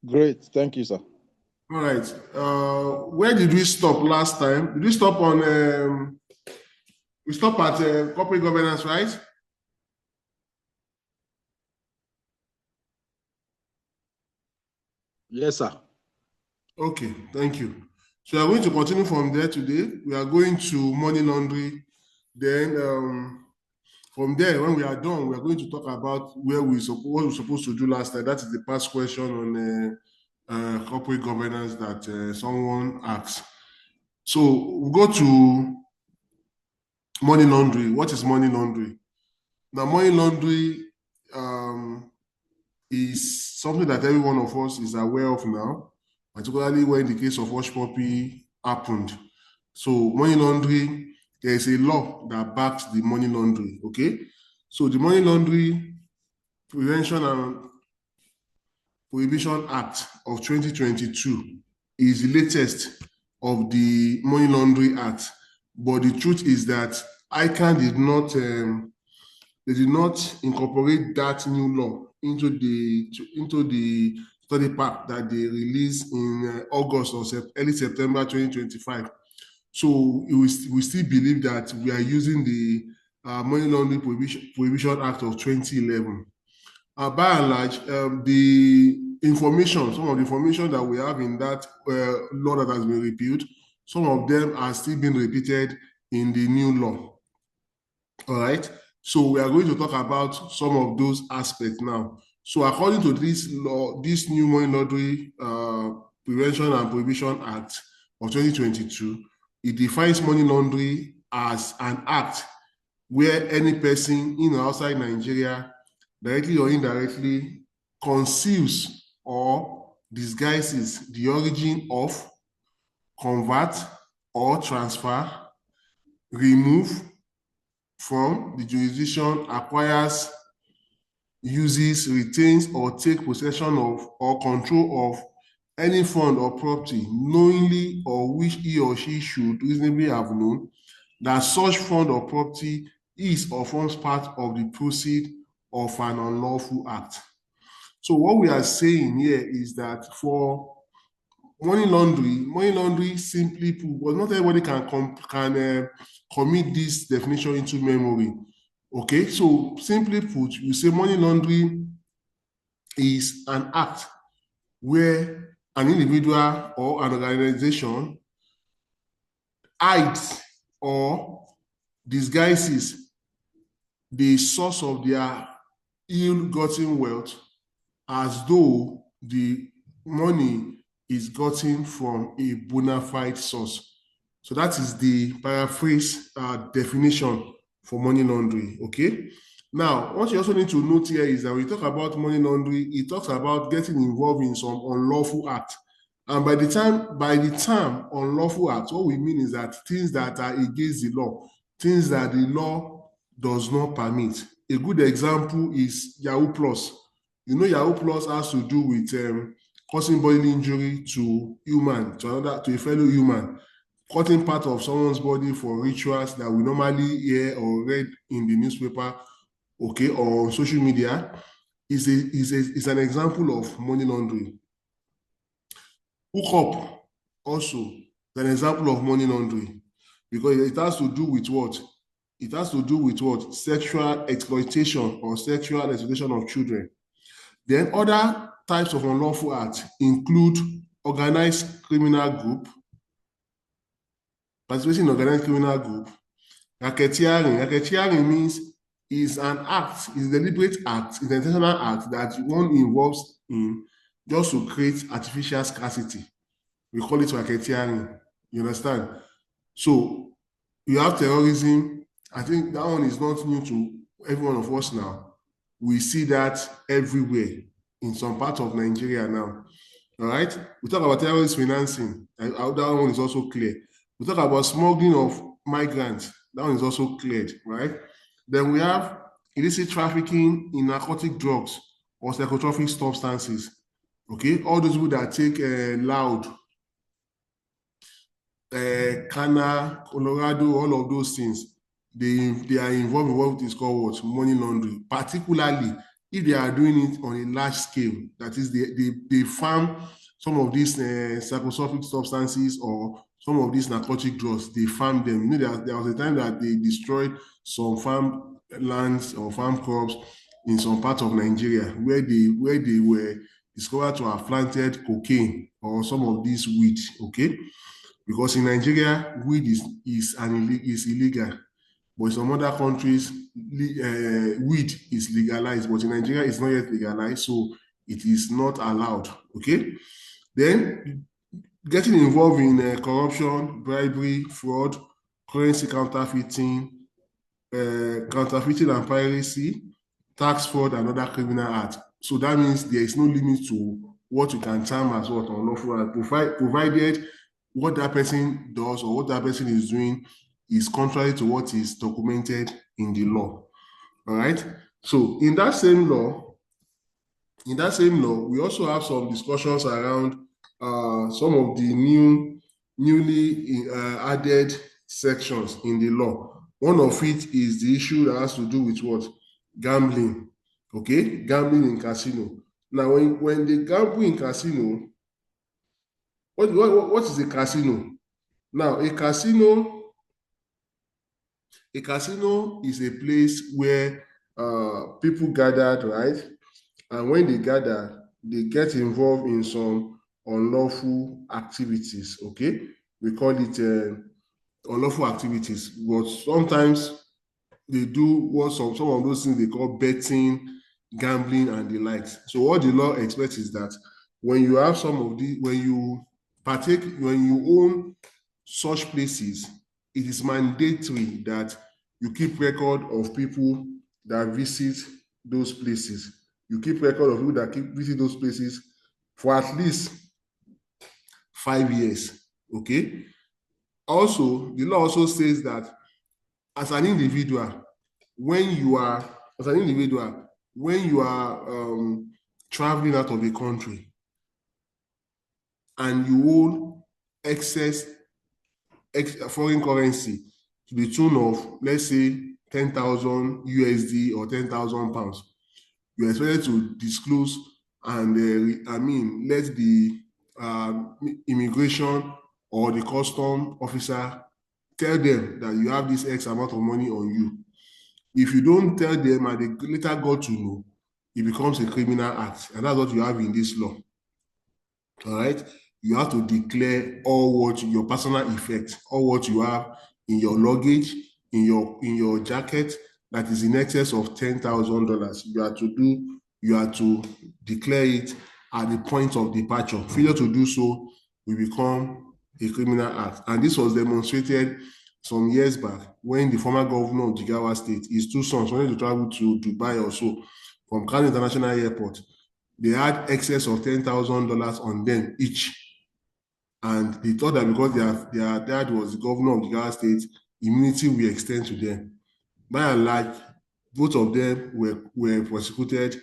Great. Thank you, sir. All right. Where did we stop last time? Did we stop on, we stopped at corporate governance, right? Yes, sir. Okay, thank you. So we are going to continue from there today. We are going to money laundering. Then from there, when we are done, we are going to talk about what we're supposed to do last time. That is the past question on corporate governance that someone asked. So we'll go to money laundering. What is money laundering? Now, money laundering is something that every one of us is aware of now, particularly when the case of Hush Puppy happened. So money laundering, there is a law that backs the money laundering, okay? So the Money Laundering Prevention and Prohibition Act of 2022 is the latest of the Money Laundering Act. But the truth is that ICAN they did not incorporate that new law into the study pack that they released in August or early September 2025. So we still believe that we are using the Money Laundering Prohibition Act of 2011. By and large, some of the information that we have in that law that has been repealed, some of them are still being repeated in the new law. All right. So we are going to talk about some of those aspects now. So according to this law, this new Money Laundering Prevention and Prohibition Act of 2022, it defines money laundering as an act where any person in or outside Nigeria, directly or indirectly, conceals or disguises the origin of, convert or transfer, remove from the jurisdiction, acquires, uses, retains, or take possession of or control of any fund or property knowingly or which he or she should reasonably have known that such fund or property is or forms part of the proceed of an unlawful act. So what we are saying here is that for money laundering simply put, but not everybody can commit this definition into memory. Okay, so simply put, you say money laundering is an act where an individual or an organization hides or disguises the source of their ill-gotten wealth as though the money is gotten from a bona fide source. So that is the paraphrase definition for money laundering, okay? Now, what you also need to note here is that when we talk about money laundering, it talks about getting involved in some unlawful act. And by the term unlawful act, what we mean is that things that are against the law, things that the law does not permit. A good example is Yahoo Plus. You know, Yahoo Plus has to do with causing bodily injury to a fellow human, cutting part of someone's body for rituals that we normally hear or read in the newspaper, okay, or on social media, is an example of money laundering. Hook up also is an example of money laundering because it has to do with what? It has to do with what? Sexual exploitation or sexual exploitation of children. Then other types of unlawful acts include organized criminal group, participation in organized criminal group, racketeering. Racketeering means is an act, is a deliberate act, is an intentional act that one involves in just to create artificial scarcity. We call it racketeering. You understand? So you have terrorism. I think that one is not new to every one of us now. We see that everywhere in some parts of Nigeria now. All right. We talk about terrorist financing. That one is also clear. We talk about smuggling of migrants. That one is also cleared, right? Then we have illicit trafficking in narcotic drugs or psychotropic substances. Okay, all those people that take loud, Cana, Colorado, all of those things, they are involved in what is called what? Money laundering, particularly if they are doing it on a large scale, that is, they farm some of these psychotropic substances or some of these narcotic drugs, they farm them. You know, there was a time that they destroyed some farm lands or farm crops in some parts of Nigeria where they were discovered to have planted cocaine or some of these weed. Okay, because in Nigeria, weed is illegal, but in some other countries, weed is legalized, but in Nigeria, it's not yet legalized, so it is not allowed. Okay, then getting involved in corruption, bribery, fraud, currency counterfeiting and piracy, tax fraud, and other criminal acts. So that means there is no limit to what you can term as what unlawful act, provided what that person does or what that person is doing is contrary to what is documented in the law. All right. So in that same law, we also have some discussions around some of the newly added sections in the law. One of it is the issue that has to do with what? Gambling. Okay, gambling in casino. Now, when they gamble in casino, what is a casino? Now, a casino is a place where people gathered, right? And when they gather, they get involved in some unlawful activities. Okay, we call it unlawful activities, but sometimes they do what some of those things they call betting, gambling, and the likes. So what the law expects is that when you have some of the when you partake, when you own such places, it is mandatory that you keep record of people that visit those places. You keep record of people that keep visit those places for at least 5 years. Okay. Also, the law also says that as an individual, when you are as an individual, when you are traveling out of the country and you own excess foreign currency to the tune of, let's say, 10,000 USD or 10,000 pounds, you're expected to disclose and let the immigration or the custom officer tell them that you have this X amount of money on you. If you don't tell them and they later got to know, it becomes a criminal act. And that's what you have in this law. All right. You have to declare all what your personal effects, all what you have in your luggage, in your jacket that is in excess of $10,000. You have to declare it at the point of departure. Failure to do so will become a criminal act. And this was demonstrated some years back when the former governor of Jigawa State, his two sons, wanted to travel to Dubai or so from Kano International Airport. They had excess of $10,000 on them each. And they thought that because their dad was the governor of the Jigawa State, immunity will extend to them. By and large, both of them were prosecuted,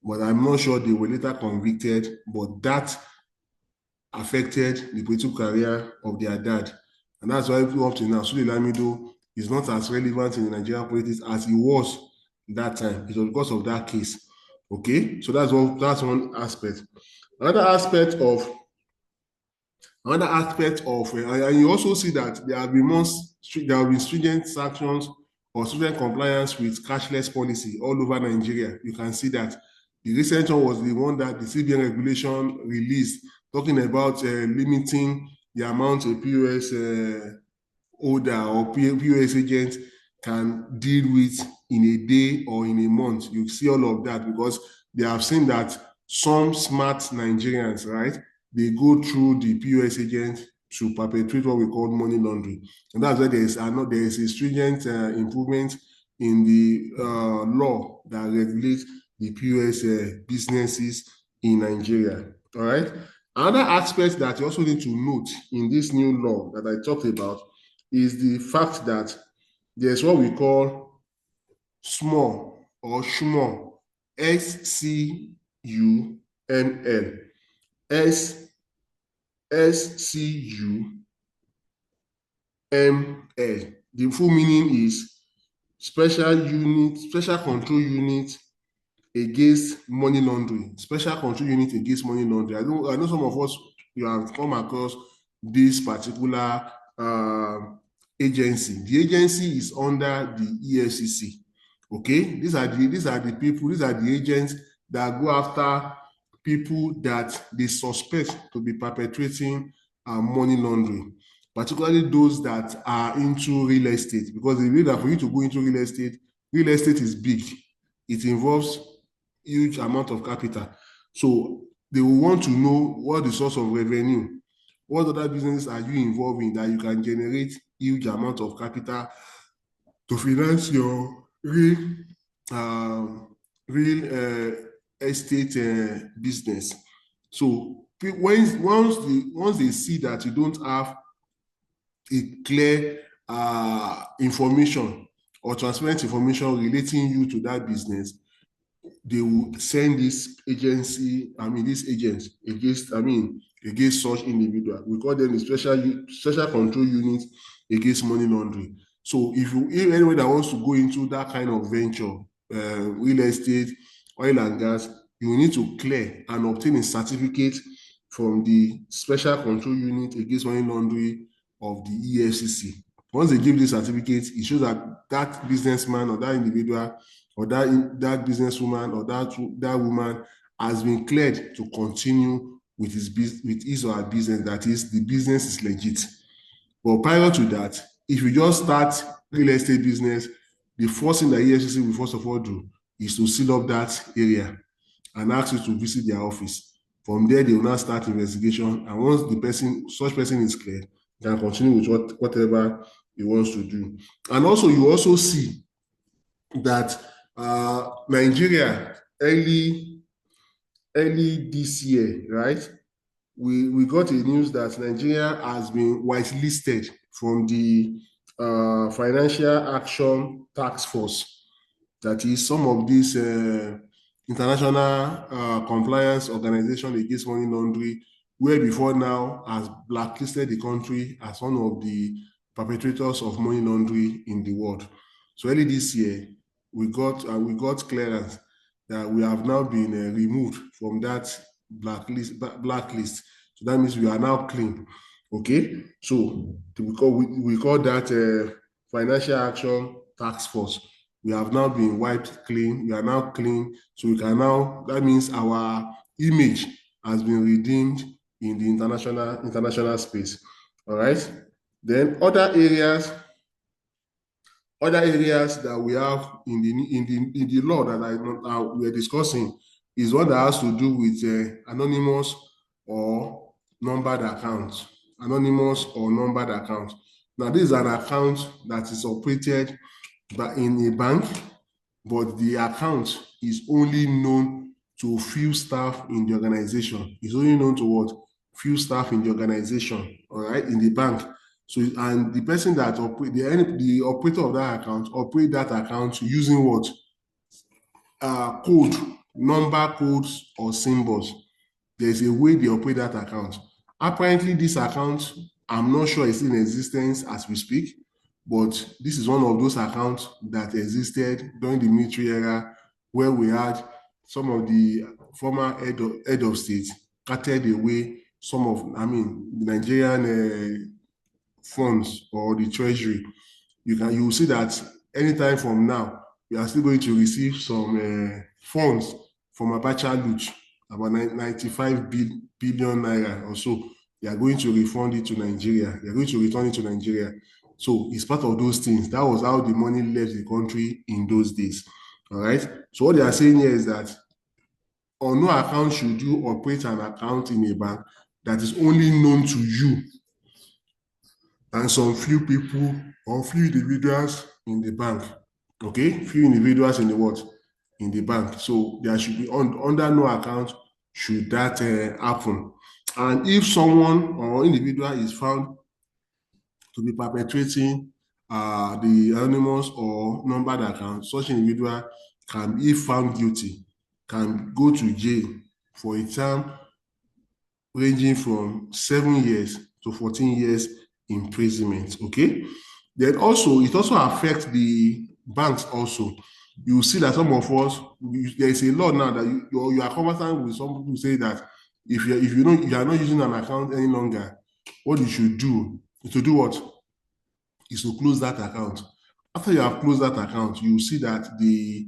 but I'm not sure they were later convicted. But that affected the political career of their dad. And that's why up to now, Sule Lamido is not as relevant in the Nigerian politics as he was that time. It was because of that case. Okay, so that's one aspect. Another aspect of and you also see that there have been stringent sanctions or stringent compliance with cashless policy all over Nigeria. You can see that the recent one was the one that the CBN regulation released, talking about limiting the amount a POS holder or POS agent can deal with in a day or in a month. You see all of that because they have seen that some smart Nigerians, right, they go through the POS agent to perpetrate what we call money laundering. And that's why there is a stringent improvement in the law that regulates the POS businesses in Nigeria. All right. Another aspect that you also need to note in this new law that I talked about is the fact that there's what we call small or small, SCUML, SCUML. The full meaning is special control unit against money laundering, special control unit against money laundering. I know some of us, you have come across this particular agency. The agency is under the EFCC. Okay, these are the people, these are the agents that go after people that they suspect to be perpetrating money laundering, particularly those that are into real estate, because they know that for you to go into real estate is big. It involves huge amount of capital. So they will want to know what the source of revenue, what other business are you involved in that you can generate huge amount of capital to finance your real estate business. So once they see that you don't have a clear information or transparent information relating you to that business, they will send this agents against such individual. We call them the special control unit against money laundering. So if anyone that wants to go into that kind of venture, real estate, oil and gas, you will need to clear and obtain a certificate from the special control unit against money laundering of the EFCC. Once they give this certificate, it shows that that businessman or that individual or that businesswoman or that woman has been cleared to continue with his or her business. That is, the business is legit. But prior to that, if you just start real estate business, the first thing that EFCC will first of all do is to seal up that area and ask you to visit their office. From there, they will now start investigation. And once such person is cleared, they can continue with whatever he wants to do. And also, you also see that Nigeria early this year, right? We got a news that Nigeria has been whitelisted from the Financial Action Task Force. That is some of these international compliance organization against money laundering, where before now has blacklisted the country as one of the perpetrators of money laundering in the world. So early this year, we got clearance that we have now been removed from that blacklist. So that means we are now clean. Okay, so we call that Financial Action Task Force. We have now been wiped clean. We are now clean. So we can now, that means our image has been redeemed in the international space. All right. Then other areas that we have in the law that we are discussing is one that has to do with anonymous or numbered accounts. Anonymous or numbered accounts. Now, this is an account that is operated in a bank, but the account is only known to few staff in the organization. It's only known to what? Few staff in the organization, all right, in the bank. So, and the person that the operator of that account operate that account using what? Code, number codes or symbols. There's a way they operate that account. Apparently, this account, I'm not sure it's in existence as we speak, but this is one of those accounts that existed during the military era, where we had some of the former head of state carted away some of, the Nigerian funds or the treasury. You will see that anytime from now, we are still going to receive some funds from Abacha loot, about 95 billion naira or so. They are going to refund it to Nigeria. They are going to return it to Nigeria. So it's part of those things. That was how the money left the country in those days. All right. So what they are saying here is that on no account should you operate an account in a bank that is only known to you and some few people or few individuals in the bank. Okay, few individuals in the what? In the bank. So there should be under no account should that happen. And if someone or individual is found to be perpetrating the anonymous or numbered account, such individual can, if found guilty, can go to jail for a term ranging from 7 years to 14 years imprisonment. Okay. Then also, it also affects the banks also, you see that some of us, there is a law now that you are conversant with some people who say that if you are not using an account any longer, what you should do is to do what? Is to close that account. After you have closed that account, you see that the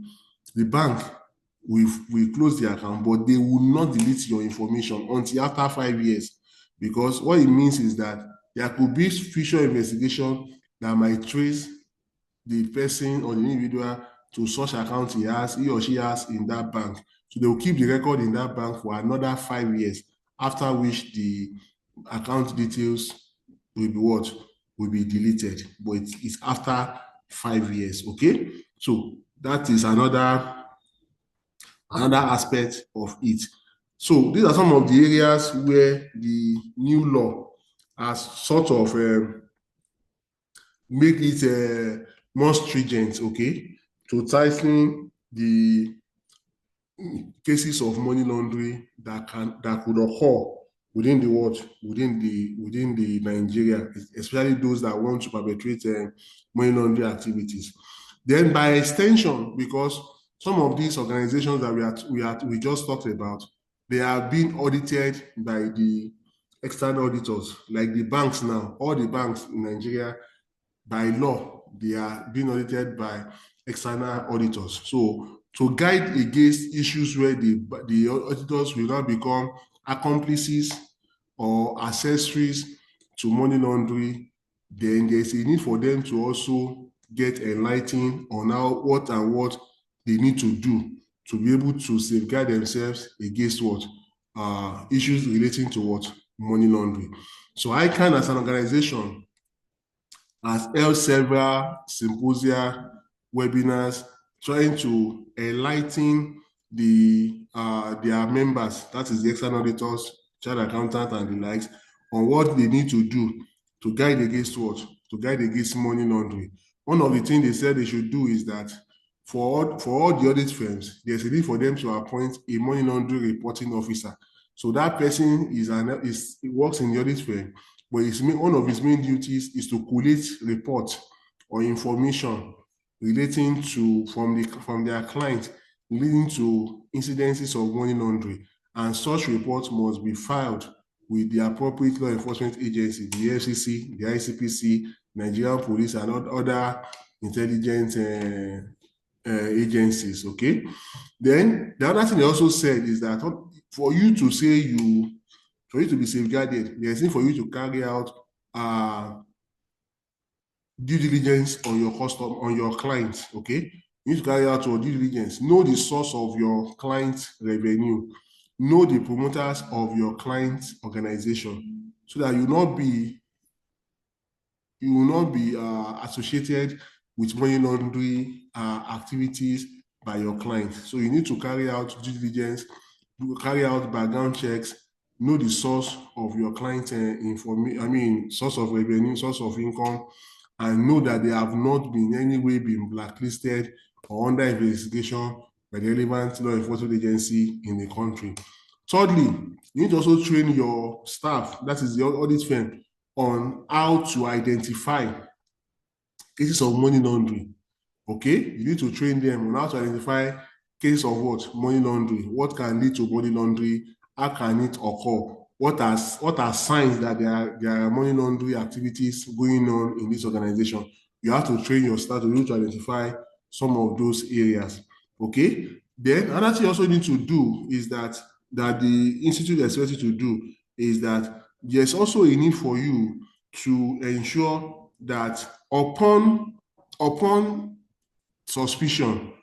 bank will close the account, but they will not delete your information until after 5 years. Because what it means is that there could be future investigation that might trace the person or the individual to such account he or she has in that bank. So they will keep the record in that bank for another 5 years, after which the account details will be what? Will be deleted. But it's after 5 years. Okay. So that is another aspect of it. So these are some of the areas where the new law has sort of make it more stringent, okay, to tighten the cases of money laundering that could occur within the world, within the Nigeria, especially those that want to perpetrate money laundering activities. Then, by extension, because some of these organizations that we just talked about, they are being audited by the external auditors, like the banks now. All the banks in Nigeria, by law, they are being audited by external auditors. So to guide against issues where the auditors will not become accomplices or accessories to money laundering, then there's a need for them to also get enlightened on what they need to do to be able to safeguard themselves against what issues relating to what money laundering. So ICAN as an organization has held several symposia, webinars, trying to enlighten their members, that is the external auditors, chartered accountants, and the likes, on what they need to do to guide against what? To guide against money laundering. One of the things they said they should do is that for all the audit firms, there's a need for them to appoint a money laundering reporting officer. So that person works in the audit firm, but one of his main duties is to collate reports or information relating to from their client leading to incidences of money laundering, and such reports must be filed with the appropriate law enforcement agency, the FCC, the ICPC, Nigerian police, and other intelligence agencies. Okay. Then the other thing they also said is that for you to be safeguarded, there's need for you to carry out due diligence on your client. Okay, you need to carry out your due diligence. Know the source of your client's revenue. Know the promoters of your client's organization, so that you will not be associated with money laundering activities by your client. So you need to carry out due diligence, carry out background checks, know the source of your client source of revenue, source of income, and know that they have not been in any way been blacklisted or under investigation by the relevant law enforcement agency in the country. Thirdly, you need to also train your staff, that is the audit firm, on how to identify cases of money laundering. Okay, you need to train them on how to identify cases of what? Money laundering. What can lead to money laundering? How can it occur? What are signs that there are money laundering activities going on in this organization? You have to train your staff to be able to identify some of those areas. Okay. Then another thing you also need to do is that the institute expects you to do is that there's also a need for you to ensure that upon suspicion,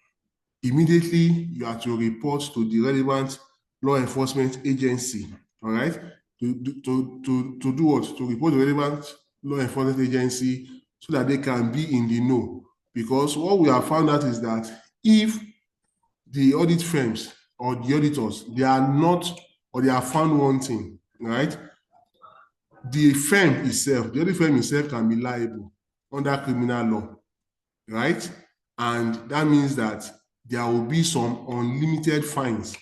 immediately you have to report to the relevant law enforcement agency. All right, to do what? To report to the relevant law enforcement agency so that they can be in the know. Because what we have found out is that if the audit firms or the auditors, they are not, or they are found wanting, right? The audit firm itself can be liable under criminal law, right? And that means that there will be some unlimited fines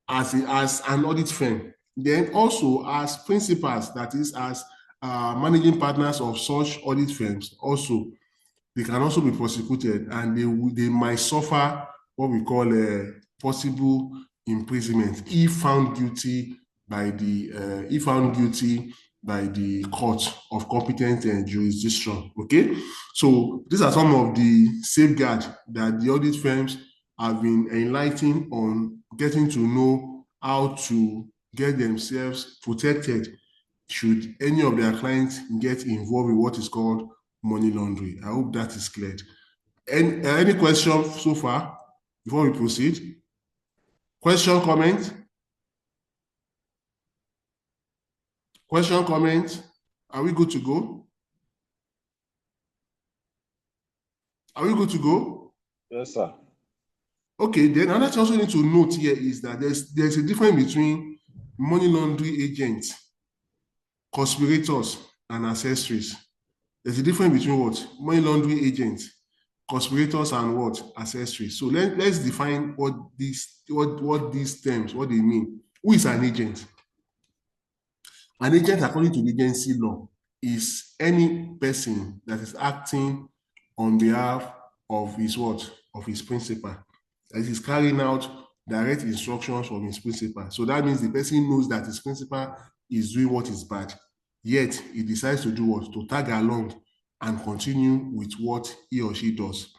as an audit firm. Then also as principals, that is as managing partners of such audit firms, also they can also be prosecuted, and they might suffer what we call a possible imprisonment if found guilty by the court of competent jurisdiction. Okay, so these are some of the safeguards that the audit firms have been enlightened on, getting to know how to get themselves protected should any of their clients get involved in what is called money laundering. I hope that is clear. Any question so far before we proceed? Question, comment? Question, comment? Are we good to go? Are we good to go? Yes, sir. Okay, then another thing also need to note here is that there's a difference between money laundering agents, conspirators, and accessories. There's a difference between what? Money laundering agents, conspirators, and what? Accessories. So let's define what these terms, what they mean. Who is an agent? An agent, according to the agency law, is any person that is acting on behalf of his what? Of his principal. That is carrying out direct instructions from his principal. So that means the person knows that his principal is doing what is bad, yet he decides to do what? To tag along and continue with what he or she does.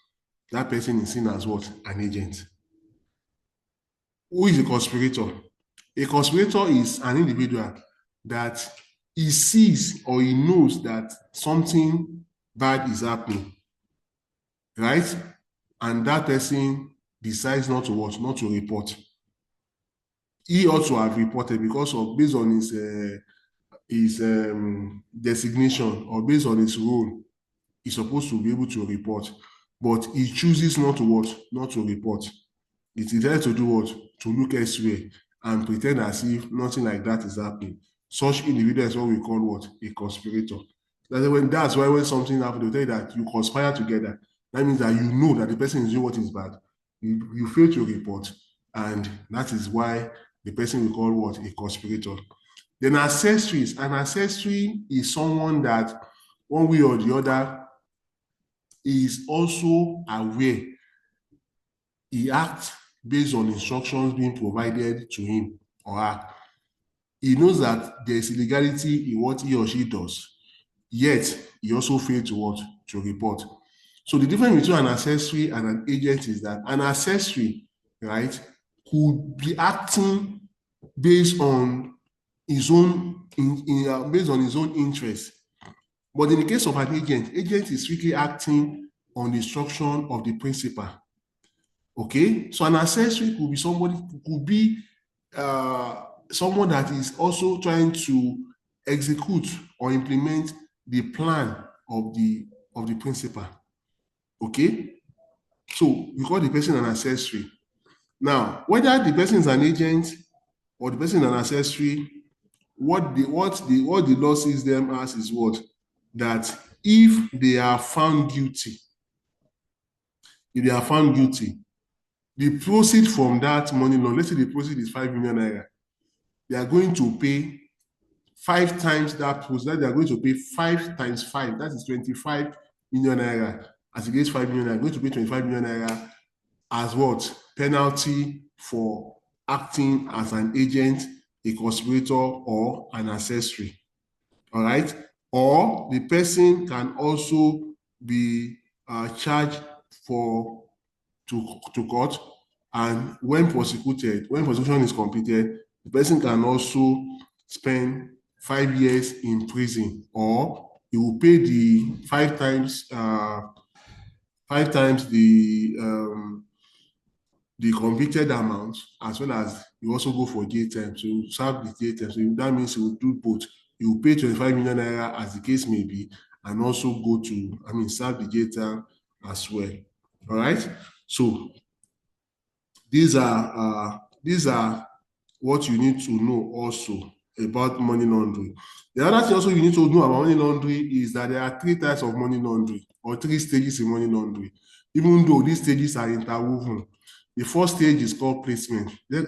That person is seen as what? An agent. Who is a conspirator? A conspirator is an individual that he sees or he knows that something bad is happening, right? And that person decides not to watch, not to report. He ought to have reported because of based on his designation or based on his role, he's supposed to be able to report, but he chooses not to watch, not to report. It is there to do what? To look elsewhere and pretend as if nothing like that is happening. Such individual is what we call what? A conspirator. That's why when something happens, they tell you that you conspire together. That means that you know that the person is doing what is bad. You fail to report, and that is why the person we call what? A conspirator. Then accessories. An accessory is someone that one way or the other is also aware. He acts based on instructions being provided to him or her. He knows that there is illegality in what he or she does, yet he also failed to what? To report. So the difference between an accessory and an agent is that an accessory, right, could be acting based on his own based on his own interest. But in the case of an agent is strictly acting on the instruction of the principal. Okay, so an accessory could be somebody, could be someone that is also trying to execute or implement the plan of the principal. Okay, so we call the person an accessory. Now, whether the person is an agent or the person is an accessory, what the law sees them as is what? That if they are found guilty, the proceed from that money loan, let's say the proceed is 5 million naira, they are going to pay 5 times that proceed. They are going to pay 5 times 5, that is 25 million naira. As against 5 million, they are going to pay 25 million naira as what? Penalty for acting as an agent, a conspirator, or an accessory. All right? Or the person can also be charged to court, and when prosecution is completed, the person can also spend 5 years in prison, or he will pay the 5 times the convicted amount, as well as you also go for jail time. So you serve the jail time. So that means you will do both. You will pay 25 million naira as the case may be, and also go to, serve the jail time as well. All right. So these are what you need to know also about money laundering. The other thing also you need to know about money laundering is that there are 3 types of money laundering, or 3 stages in money laundering, even though these stages are interwoven. The first stage is called placement. The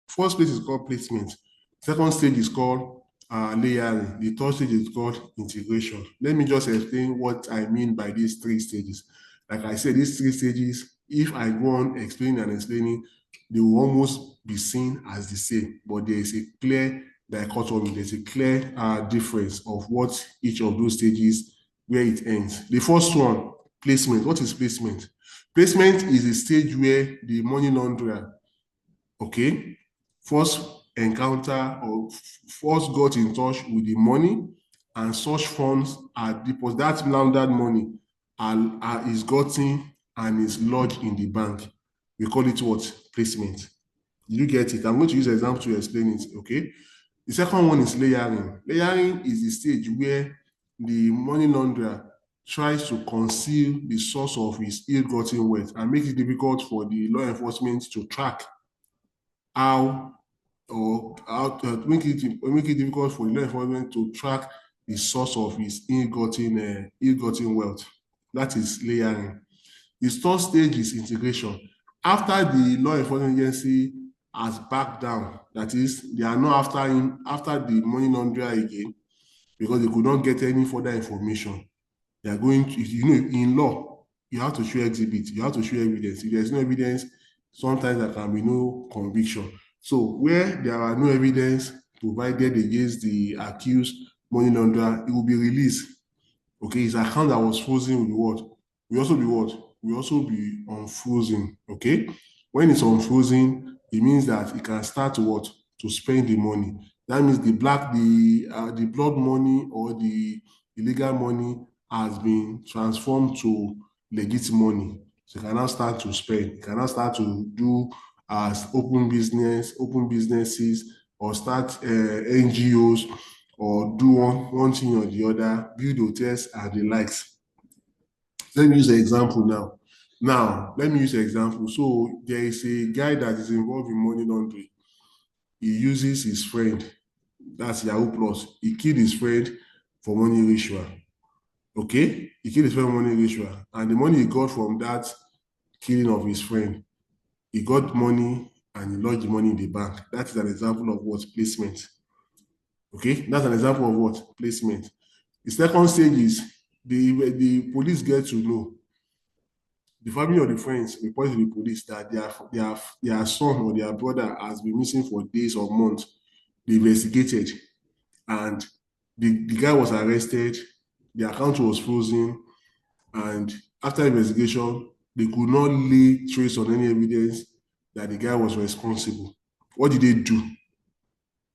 first stage is called placement. Second stage is called layering. The third stage is called integration. Let me just explain what I mean by these three stages. Like I said, these three stages, if I go on explaining and explaining, they will almost be seen as the same, but there is a clear dichotomy, there's a clear difference of what each of those stages, where it ends. The first one, placement. What is placement? Placement is a stage where the money launderer, okay, first encounter or first got in touch with the money, and such funds are deposited. That laundered money is gotten and is lodged in the bank. We call it what? Placement. Did you get it? I'm going to use an example to explain it, okay? The second one is layering. Layering is the stage where the money launderer tries to conceal the source of his ill-gotten wealth and make it difficult for the law enforcement to track how make it difficult for the law enforcement to track the source of his ill-gotten wealth. That is layering. The third stage is integration. After the law enforcement agency has backed down, that is, they are not after him, after the money launderer again, because they could not get any further information. They are going to, in law, you have to show exhibit, you have to show evidence. If there's no evidence, sometimes there can be no conviction. So where there are no evidence provided against the accused money launderer, it will be released. Okay, his account that was frozen will be what? Will also be what? Will also be unfrozen. Okay, when it's unfrozen, it means that it can start to what? To spend the money. That means the blood money or the illegal money has been transformed to legit money. So you can now start to spend. You can now start to do as open businesses, or start NGOs, or do one thing or the other, build hotels and the likes. Let me use an example now. Let me use an example. So there is a guy that is involved in money laundering. He uses his friend, that's Yahoo Plus. He killed his friend for money ritual. Okay? He killed his friend for money ritual. And the money he got from that killing of his friend, he got money and he lodged the money in the bank. That is an example of what? Placement. Okay? That's an example of what? Placement. The second stage is the police get to know. The family or the friends report to the police that their son or their brother has been missing for days or months. They investigated, and the guy was arrested, the account was frozen, and after investigation, they could not lay trace on any evidence that the guy was responsible. What did they do?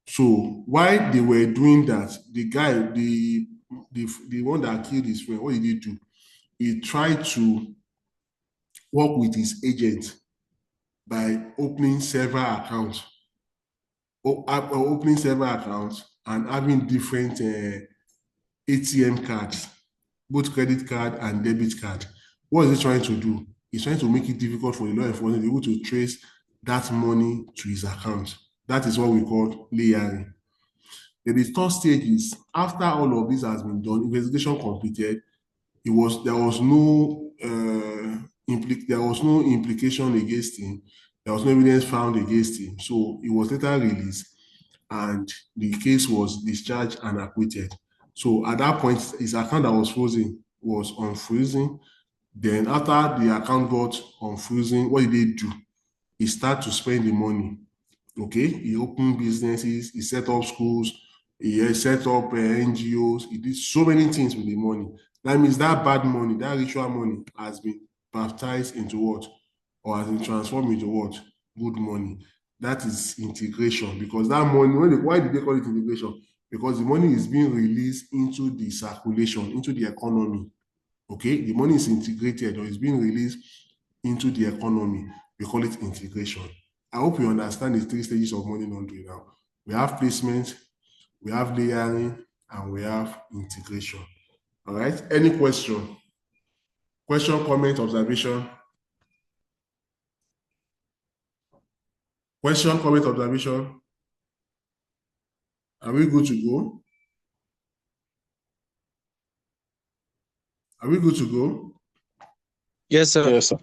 So while they were doing that, the guy, the one that killed his friend, what did he do? He tried to work with his agent by opening several accounts, and having different ATM cards, both credit card and debit card. What is he trying to do? He's trying to make it difficult for the law enforcement to be able to trace that money to his account. That is what we call layering. Then the third stage is, after all of this has been done, investigation completed, there was no implication against him. There was no evidence found against him. So he was later released and the case was discharged and acquitted. So at that point, his account that was frozen was unfrozen. Then after the account got unfrozen, what did they do? He started to spend the money. Okay, he opened businesses, he set up schools, he set up NGOs, he did so many things with the money. That means that bad money, that ritual money has been baptized into what? Or has been transformed into what? Good money. That is integration, because that money, why did they call it integration? Because the money is being released into the circulation, into the economy. Okay, the money is integrated or is being released into the economy. We call it integration. I hope you understand the three stages of money laundering now. We have placement, we have layering, and we have integration. All right, any question? Question, comment, observation? Question, comment, observation? Are we good to go? Are we good to go? Yes, sir. Yes, sir.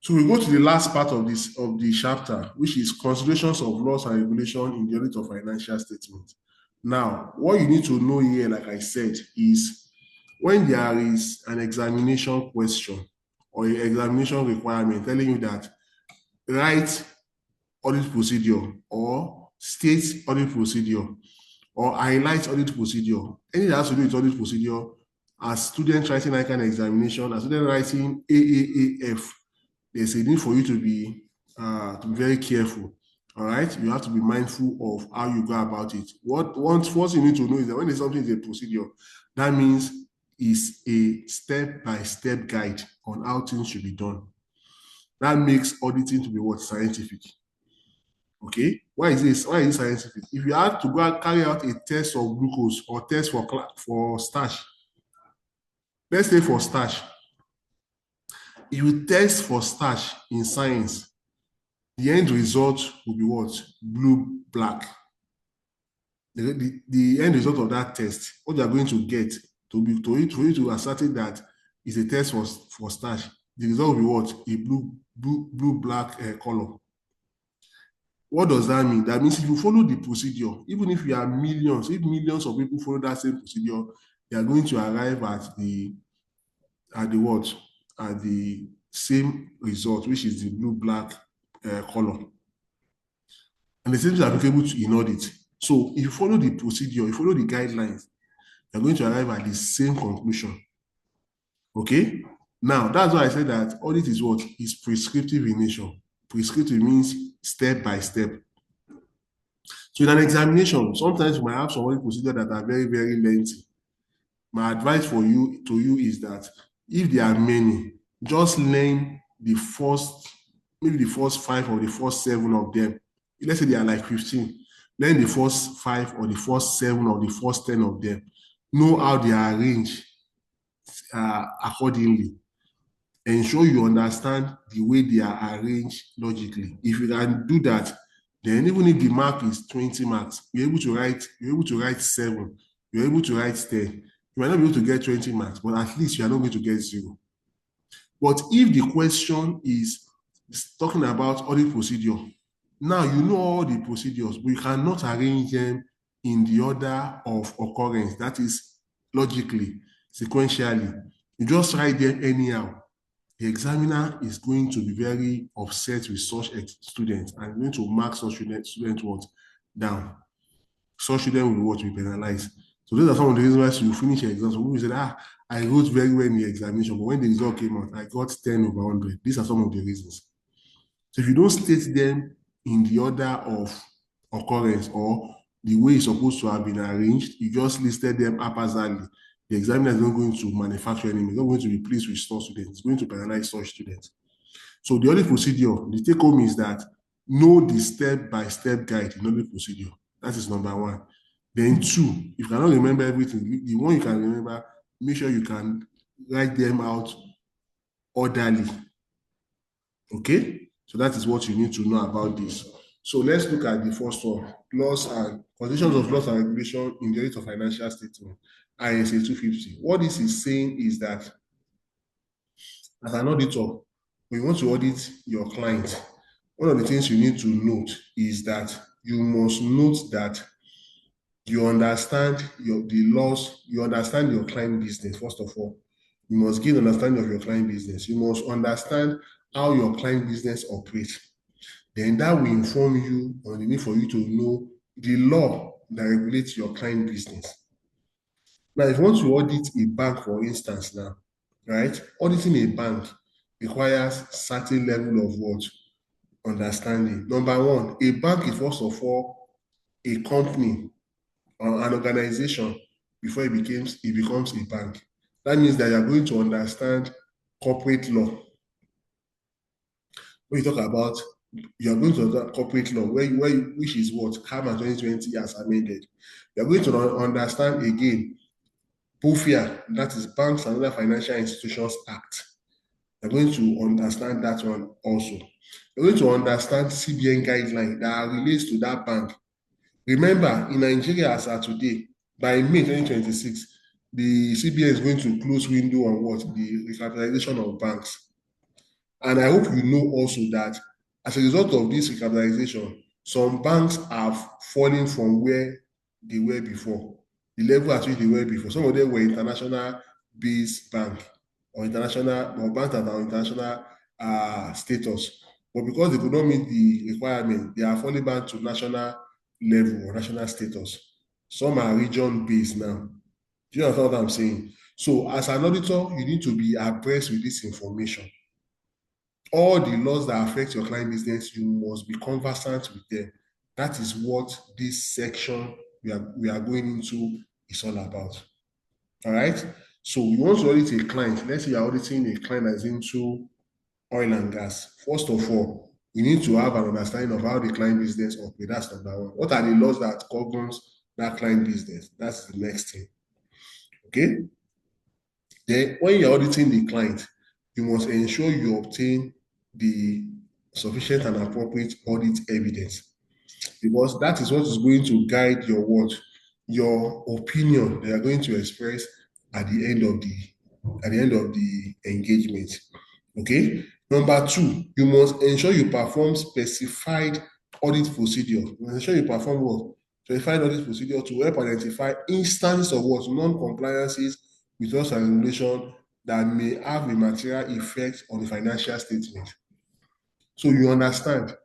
So we go to the last part of the chapter, which is considerations of laws and regulation in the audit of financial statements. Now, what you need to know here, like I said, is when there is an examination question or an examination requirement telling you that write audit procedure or state audit procedure or highlight audit procedure, anything that has to do with audit procedure, as students writing ICAN examination, as students writing AAAF, there's a need for you to be very careful. All right, you have to be mindful of how you go about it. First you need to know is that when there's something is a procedure, that means it's a step-by-step guide on how things should be done. That makes auditing to be what? Scientific. Okay, why is this? Why is it scientific? If you have to go and carry out a test of glucose or test for starch, let's say for starch, if you test for starch in science, the end result will be what? Blue, black. The end result of that test, what you are going to get for you to ascertain that is a test for starch, the result will be what? A blue black color. What does that mean? That means if you follow the procedure, even if you are millions, if millions of people follow that same procedure, they are going to arrive at the what? At the same result, which is the blue-black color. And the same is applicable to in audit. So if you follow the procedure, you follow the guidelines, you're going to arrive at the same conclusion. Okay? Now, that's why I said that audit is what? Is prescriptive in nature. Prescriptive means step by step. So in an examination, sometimes you might have some audit procedures that are very, very lengthy. My advice to you is that if there are many, just learn maybe the first 5 or the first 7 of them. Let's say they are like 15. Learn the first 5 or the first 7 or the first 10 of them. Know how they are arranged accordingly. Ensure you understand the way they are arranged logically. If you can do that, then even if the mark is 20 marks, you're able to write 7, you're able to write 10. You might not be able to get 20 marks, but at least you are not going to get 0. But if the question is talking about audit procedure, now you know all the procedures, but you cannot arrange them in the order of occurrence, that is logically, sequentially. You just write them anyhow. The examiner is going to be very upset with such students and going to mark such students what? Down. Such students will be penalized. So those are some of the reasons why you finish your exam. Some people said, I wrote very well in the examination, but when the result came out, I got 10 over 100. These are some of the reasons. So if you don't state them in the order of occurrence or the way it's supposed to have been arranged, you just listed them haphazardly. The examiner is not going to manufacture anymore. It's not going to be pleased with such students. It's going to penalize such students. So the audit procedure, the take home is that know the step-by-step guide in audit procedure. That is number 1. Then 2, if you cannot remember everything, the one you can remember, make sure you can write them out orderly. Okay? So that is what you need to know about this. So let's look at the first one, laws and conditions of laws and regulation in the audit of financial statement, ISA 250. What this is saying is that as an auditor, when you want to audit your client, one of the things you need to note is that you must note that you understand the laws, you understand your client business, first of all. You must gain understanding of your client business. You must understand how your client business operates. Then that will inform you on the need for you to know the law that regulates your client business. Now, if you want to audit a bank, for instance, now, right? Auditing a bank requires certain level of what? Understanding. Number 1, a bank is first of all a company or an organization before it becomes a bank. That means that you are going to understand corporate law. When you talk about, you are going to understand corporate law, which is what CAMA 2020 has amended. You are going to understand again BOFIA, that is Banks and Other Financial Institutions Act. You're going to understand that one also. You're going to understand CBN guidelines that relates to that bank. Remember, in Nigeria as of today, by May 2026, the CBN is going to close window on what? The recapitalization of banks. And I hope you know also that as a result of this recapitalization, some banks have fallen from where they were before, the level at which they were before. Some of them were international based bank or international or banks that are international status. But because they could not meet the requirement, they are falling back to national level or national status. Some are region based now. Do you understand what I'm saying? So as an auditor, you need to be abreast with this information. All the laws that affect your client business, you must be conversant with them. That is what this section we are going into is all about. All right. So you want to audit a client. Let's say you're auditing a client that's into oil and gas. First of all, you need to have an understanding of how the client business operates. That's number one. What are the laws that governs that client business? That's the next thing. Okay. Then when you're auditing the client, you must ensure you obtain the sufficient and appropriate audit evidence, because that is what is going to guide your what, your opinion they are going to express at the end of the engagement. Okay. Number two, you must ensure you perform specified audit procedure. You must ensure you perform what? Specified audit procedure to help identify instances of what non-compliances with laws and regulation that may have a material effect on the financial statement. So you understand.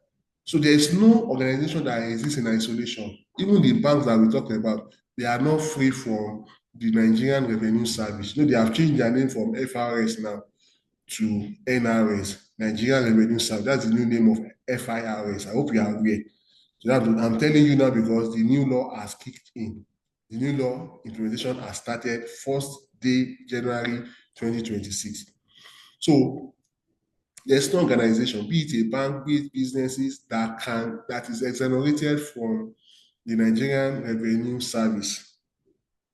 So there is no organization that exists in isolation. Even the banks that we talked about, they are not free from the Nigerian Revenue Service. You know, they have changed their name from FRS now to NRS, Nigerian Revenue Service. That's the new name of FIRS. I hope you are aware. So I'm telling you now because the new law has kicked in. The new law implementation has started 1st day January 2026. So there's no organization, be it a bank, be it businesses that is exonerated from the Nigerian Revenue Service,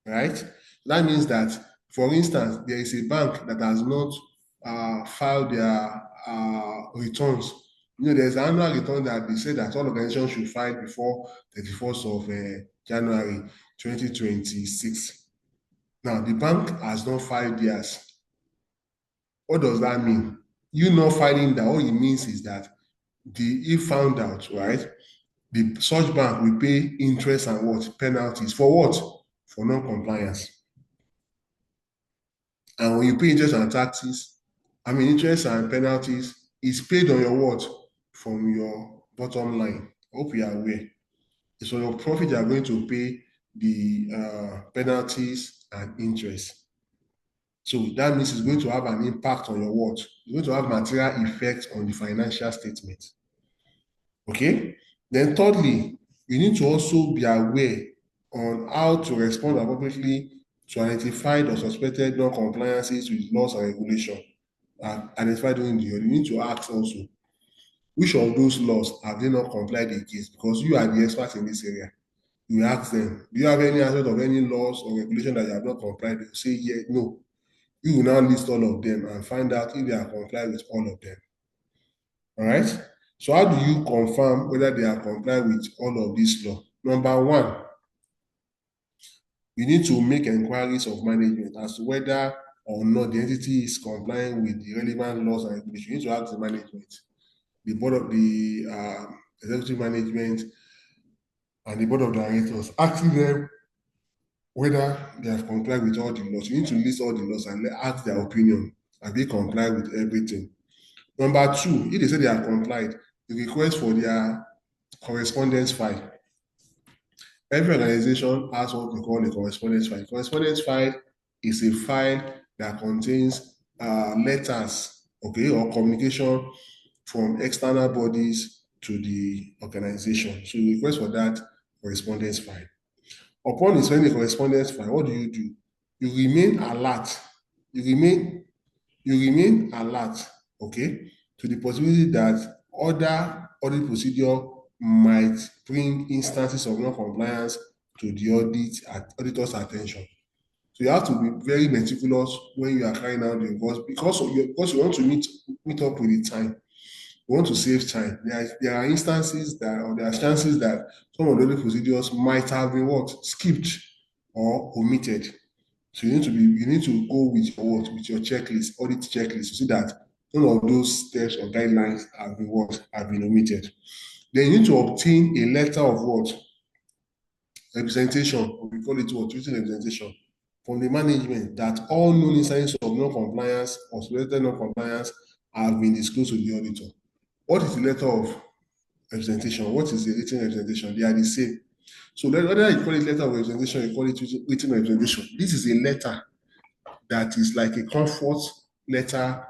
right? That means that, for instance, there is a bank that has not filed their returns. You know, there's an annual return that they say that all organizations should file before 31st of January 2026. Now, the bank has not filed theirs. What does that mean? You not filing that, all it means is that if found out, right, the such bank will pay interest and what? Penalties. For what? For non-compliance. And when you pay interest and taxes, interest and penalties is paid on your what? From your bottom line. I hope you are aware. It's on your profit you are going to pay the penalties and interest. So that means it's going to have an impact on your what? It's going to have material effect on the financial statement. Okay? Then thirdly, you need to also be aware on how to respond appropriately to identified or suspected non-compliances with laws and regulation identified during the year. You need to ask also, which of those laws have they not complied against? Because you are the expert in this area. You ask them, do you have any aspect of any laws or regulation that you have not complied with? Say, yeah, no. You will now list all of them and find out if they are complied with all of them. All right? So how do you confirm whether they are complied with all of these laws? Number one, you need to make inquiries of management as to whether or not the entity is complying with the relevant laws and regulations. You need to ask the management, the board of the executive management, and the board of directors, asking them whether they have complied with all the laws. You need to list all the laws and ask their opinion. Have they complied with everything? Number two, if they say they are complied, the request for their correspondence file. Every organization has what we call a correspondence file. Correspondence file is a file that contains letters, okay, or communication from external bodies to the organization. So you request for that correspondence file. Upon sending the correspondence file, what do? You remain alert. You remain alert, okay, to the possibility that other audit procedure might bring instances of non-compliance to the auditor's attention. So you have to be very meticulous when you are carrying out the work because you want to meet up with the time. You want to save time. There are instances that, or there are chances that some of the audit procedures might have been what? Skipped or omitted. So you need to go with your what? With your checklist, audit checklist, to see that none of those steps or guidelines have been omitted. Then you need to obtain a letter of what? representation, or we call it what, written representation from the management that all known instances of non-compliance or suspected non-compliance have been disclosed to the auditor. What is the letter of representation? What is the written representation? They are the same. So whether you call it letter of representation, you call it written representation. This is a letter that is like a comfort letter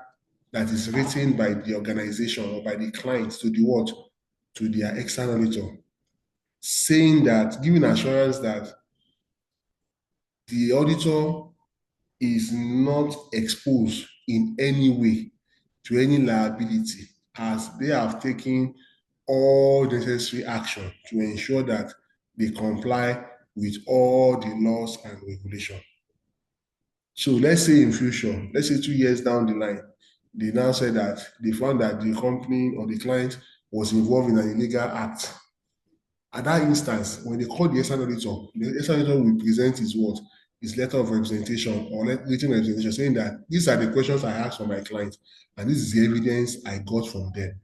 that is written by the organization or by the client to the what? To their external auditor, saying that, giving assurance that the auditor is not exposed in any way to any liability, as they have taken all necessary action to ensure that they comply with all the laws and regulations. So let's say in future, let's say 2 years down the line, they now say that they found that the company or the client was involved in an illegal act. At that instance, when they call the external auditor will present his what? His letter of representation or written representation, saying that these are the questions I asked from my client, and this is the evidence I got from them.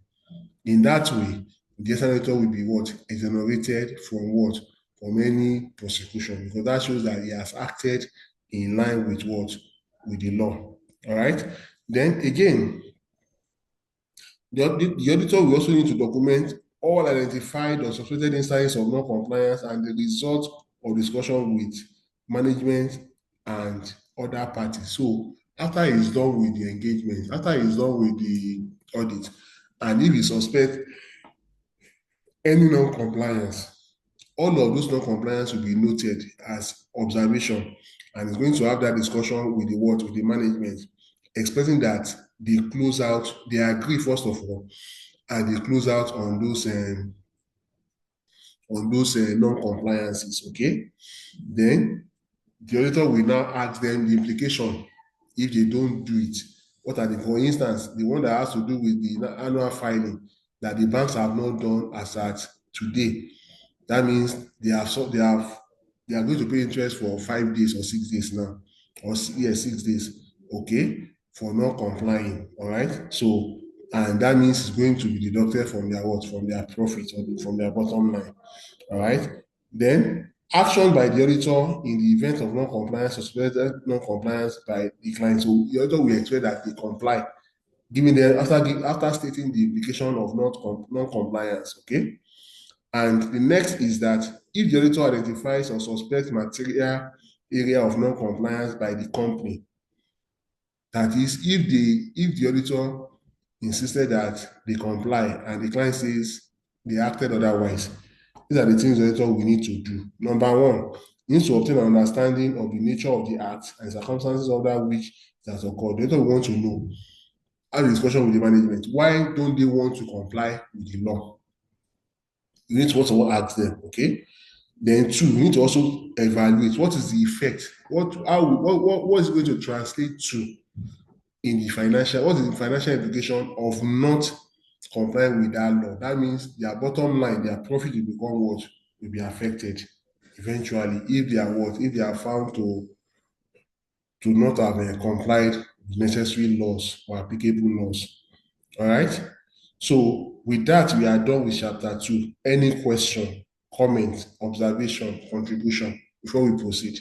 In that way, the external auditor will be what? Exonerated from what? From any prosecution, because that shows that he has acted in line with what? With the law. All right. Then again, the auditor will also need to document all identified or suspected instances of non-compliance and the result of discussion with management and other parties. So after he's done with the engagement, after he's done with the audit, and if he suspects any non-compliance, all of those non-compliance will be noted as observation, and is going to have that discussion with the what? With the management, expressing that they close out, they agree first of all, and they close out on those non-compliances. Okay, then the auditor will now ask them the implication if they don't do it. What are the, for instance, the one that has to do with the annual filing that the banks have not done as at today. That means they are going to pay interest for 5 days or 6 days now, or 6 days. Okay, for not complying. All right. So, and that means it's going to be deducted from their what? From their profit or from their bottom line. All right. Then action by the auditor in the event of non-compliance or suspected non-compliance by the client. So the auditor will expect that they comply, giving them after stating the implication of non-compliance. Okay. And the next is that if the auditor identifies or suspects material area of non-compliance by the company, that is, if the auditor insisted that they comply and the client says they acted otherwise, these are the things the auditor will need to do. Number one, he needs to obtain an understanding of the nature of the act and circumstances under which it has occurred. The auditor will want to know, have a discussion with the management. Why don't they want to comply with the law? You need to also ask them, okay? Then two, you need to also evaluate what is the effect, what is going to translate to in the financial, what is the financial implication of not complying with that law? That means their bottom line, their profit will become what? Will be affected eventually if they are what? If they are found to not have complied with necessary laws or applicable laws. All right. So with that, we are done with chapter 2. Any question, comment, observation, contribution before we proceed?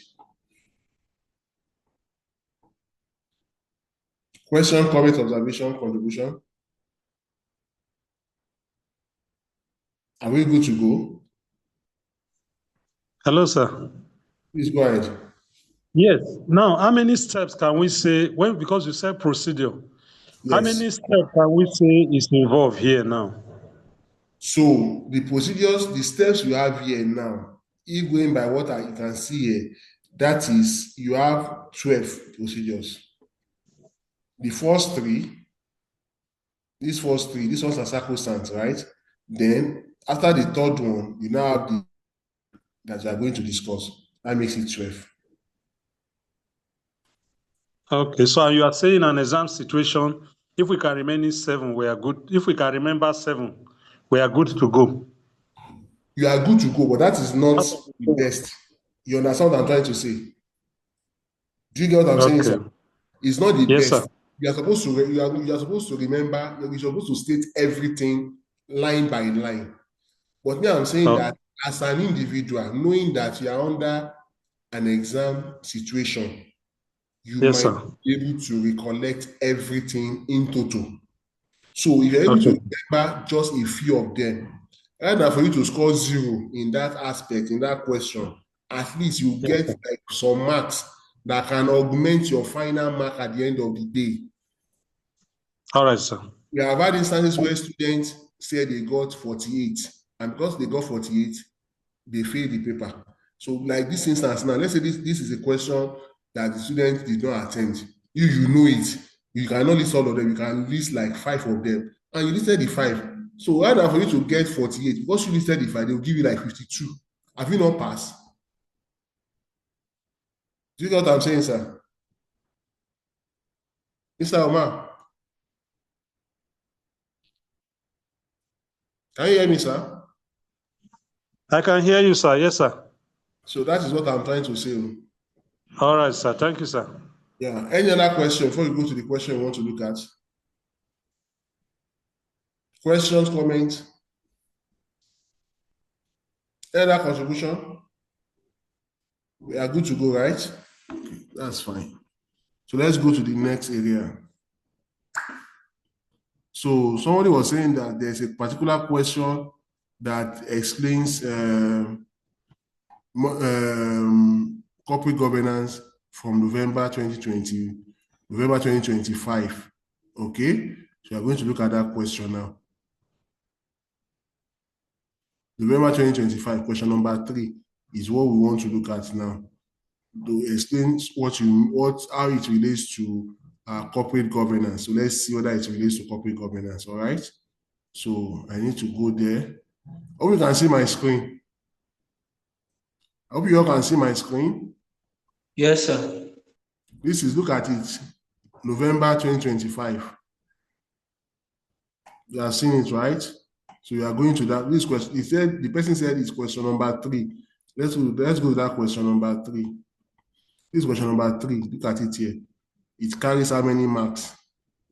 Question, comment, observation, contribution? Are we good to go? Hello, sir. Please go ahead. Yes. Now, how many steps can we say, because you said procedure, Yes. how many steps can we say is involved here now? So the procedures, the steps you have here now, if going by what you can see here, that is, you have 12 procedures. The first three, these ones are sacrosanct, right? Then after the third one, you now have the that you are going to discuss. That makes it 12. Okay, so you are saying an exam situation, if we can remain in 7, we are good. If we can remember 7, we are good to go. You are good to go, but that is not the best. You understand what I'm trying to say? Do you get what I'm saying, sir? It's not the Yes, best. sir. You are supposed to remember, you're supposed to state everything line by line. But me, I'm saying that as an individual, knowing that you are under an exam situation, you Yes, might sir. be able to recollect everything in total. So if you're able Okay. to remember just a few of them, rather than for you to score 0 in that aspect, in that question, at least you Yes, get sir. like some marks that can augment your final mark at the end of the day. All right, sir. We have had instances where students said they got 48, and because they got 48, they failed the paper. So, like this instance now, let's say this is a question that the student did not attend. You know it. You cannot list all of them. You can list like 5 of them, and you listed the 5. So, rather for you to get 48, because you listed the 5, they will give you like 52. Have you not passed? Do you get what I'm saying, sir? Mr. Omar, can you hear me, sir? I can hear you, sir. Yes, sir. So that is what I'm trying to say. All right, sir. Thank you, sir. Yeah. Any other question before we go to the question we want to look at? Questions, comments? Any other contribution? We are good to go, right? Okay, that's fine. So let's go to the next area. So somebody was saying that there's a particular question that explains corporate governance from November 2020, November 2025. Okay, so we're going to look at that question now. November 2025, question number 3 is what we want to look at now. To explain how it relates to corporate governance. So let's see whether it relates to corporate governance. All right. So I need to go there. I hope you can see my screen. I hope you all can see my screen. Yes, sir. This is, look at it, November 2025. You are seeing it, right? So you are going to that. This question, he said, the person said it's question number 3. Let's go to that question number 3. This question number 3. Look at it here. It carries how many marks?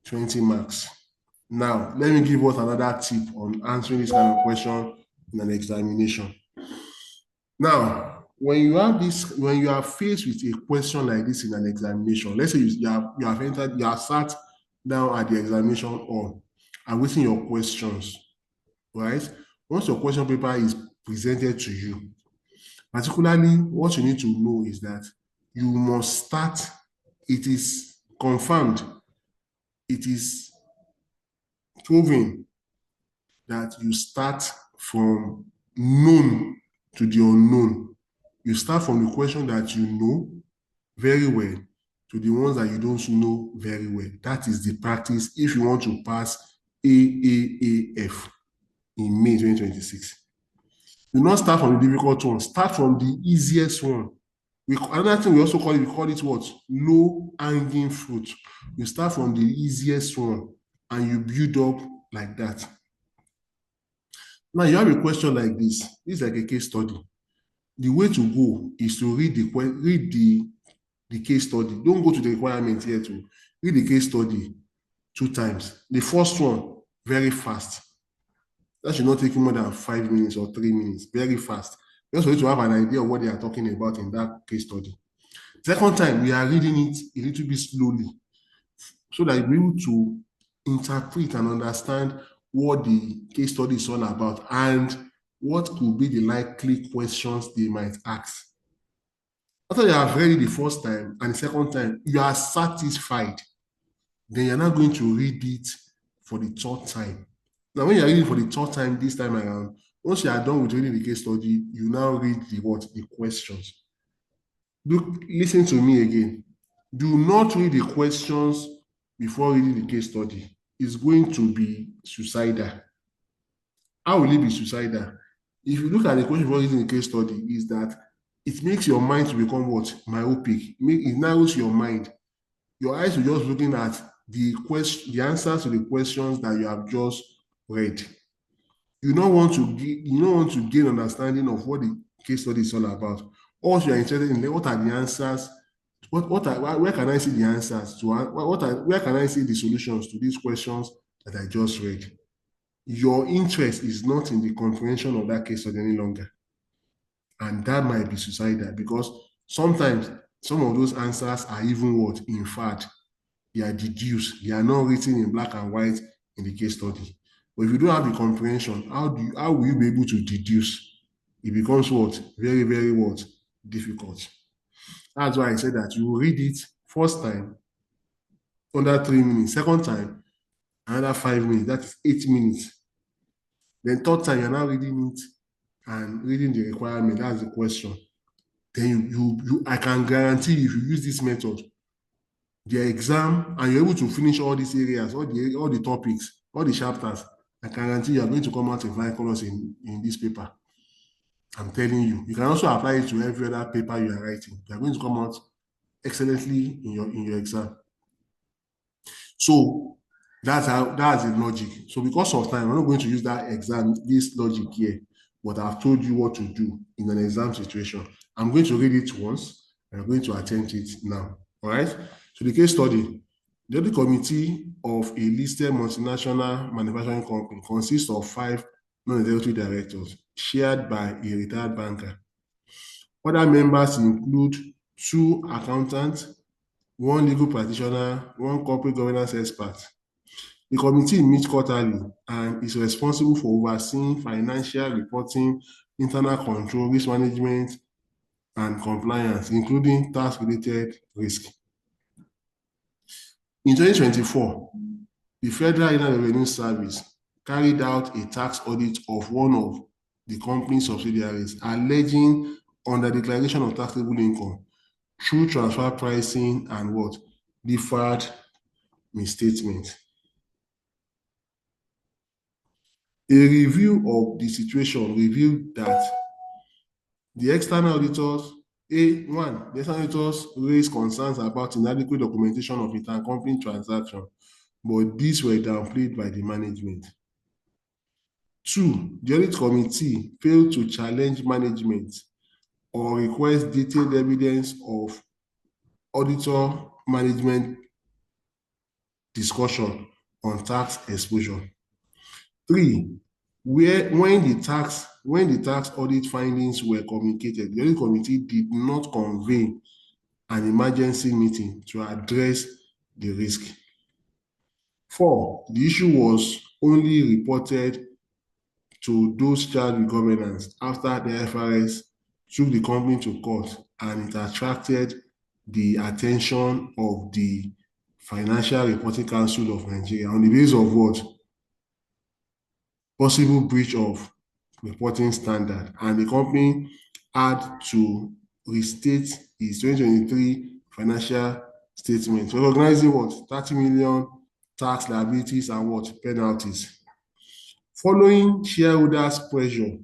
20 marks. Now, let me give us another tip on answering this kind of question in an examination. Now, when you are faced with a question like this in an examination, let's say you have sat down at the examination hall and waiting your questions, right? Once your question paper is presented to you, particularly what you need to know is that you must start, it is confirmed, it is proven that you start from known to the unknown. You start from the question that you know very well to the ones that you don't know very well. That is the practice if you want to pass AAAF in May 2026. Do not start from the difficult one. Start from the easiest one. Another thing we also call it, we call it what? Low hanging fruit. You start from the easiest one and you build up like that. Now you have a question like this. This is like a case study. The way to go is to read the case study. Don't go to the requirement here to read the case study 2 times. The first one, very fast. That should not take you more than 5 minutes or 3 minutes. Very fast. Just for you to have an idea of what they are talking about in that case study. Second time, we are reading it a little bit slowly so that you'll be able to interpret and understand what the case study is all about and what could be the likely questions they might ask. After you have read it the first time and the second time, you are satisfied, then you're not going to read it for the 3rd time. Now, when you're reading for the 3rd time this time around, once you are done with reading the case study, you now read the questions. Listen to me again. Do not read the questions before reading the case study. It's going to be suicidal. How will it be suicidal? If you look at the question before reading the case study, is that it makes your mind to become what? Myopic. It narrows your mind. Your eyes are just looking at the answers to the questions that you have just read. You don't want to gain understanding of what the case study is all about. Also, you're interested in what are the answers, where can I see the answers to where can I see the solutions to these questions that I just read. Your interest is not in the comprehension of that case study any longer. And that might be suicidal because sometimes some of those answers are even what? In fact, they are deduced. They are not written in black and white in the case study. But if you don't have the comprehension, how will you be able to deduce? It becomes what? Very, very what? Difficult. That's why I said that you read it first time under 3 minutes, second time, another 5 minutes. That is 8 minutes. Then third time, you're now reading it and reading the requirement. That's the question. Then I can guarantee if you use this method, the exam, and you're able to finish all these areas, all the topics, all the chapters, I can guarantee you are going to come out in flying colors in this paper. I'm telling you. You can also apply it to every other paper you are writing. You are going to come out excellently in your exam. So that's the logic. So because of time, I'm not going to use this logic here, but I've told you what to do in an exam situation. I'm going to read it once, and I'm going to attempt it now. All right. So the case study, the audit committee of a listed multinational manufacturing company consists of 5 non-executive directors, chaired by a retired banker. Other members include 2 accountants, 1 legal practitioner, 1 corporate governance expert. The committee meets quarterly and is responsible for overseeing financial reporting, internal control, risk management, and compliance, including tax-related risk. In 2024, the Federal Inland Revenue Service carried out a tax audit of one of the company's subsidiaries, alleging under declaration of taxable income through transfer pricing and what? Deferred misstatement. A review of the situation revealed that the external auditors, the external auditors raised concerns about inadequate documentation of intercompany transaction, but these were downplayed by the management. 2, the audit committee failed to challenge management or request detailed evidence of auditor management discussion on tax exposure. 3, when the tax audit findings were communicated, the audit committee did not convene an emergency meeting to address the risk. 4, the issue was only reported to those charged with governance after the IFRS took the company to court and it attracted the attention of the Financial Reporting Council of Nigeria on the basis of what? Possible breach of reporting standard, and the company had to restate its 2023 financial statement, recognizing what? 30 million tax liabilities and what? Penalties. Following shareholders' pressure,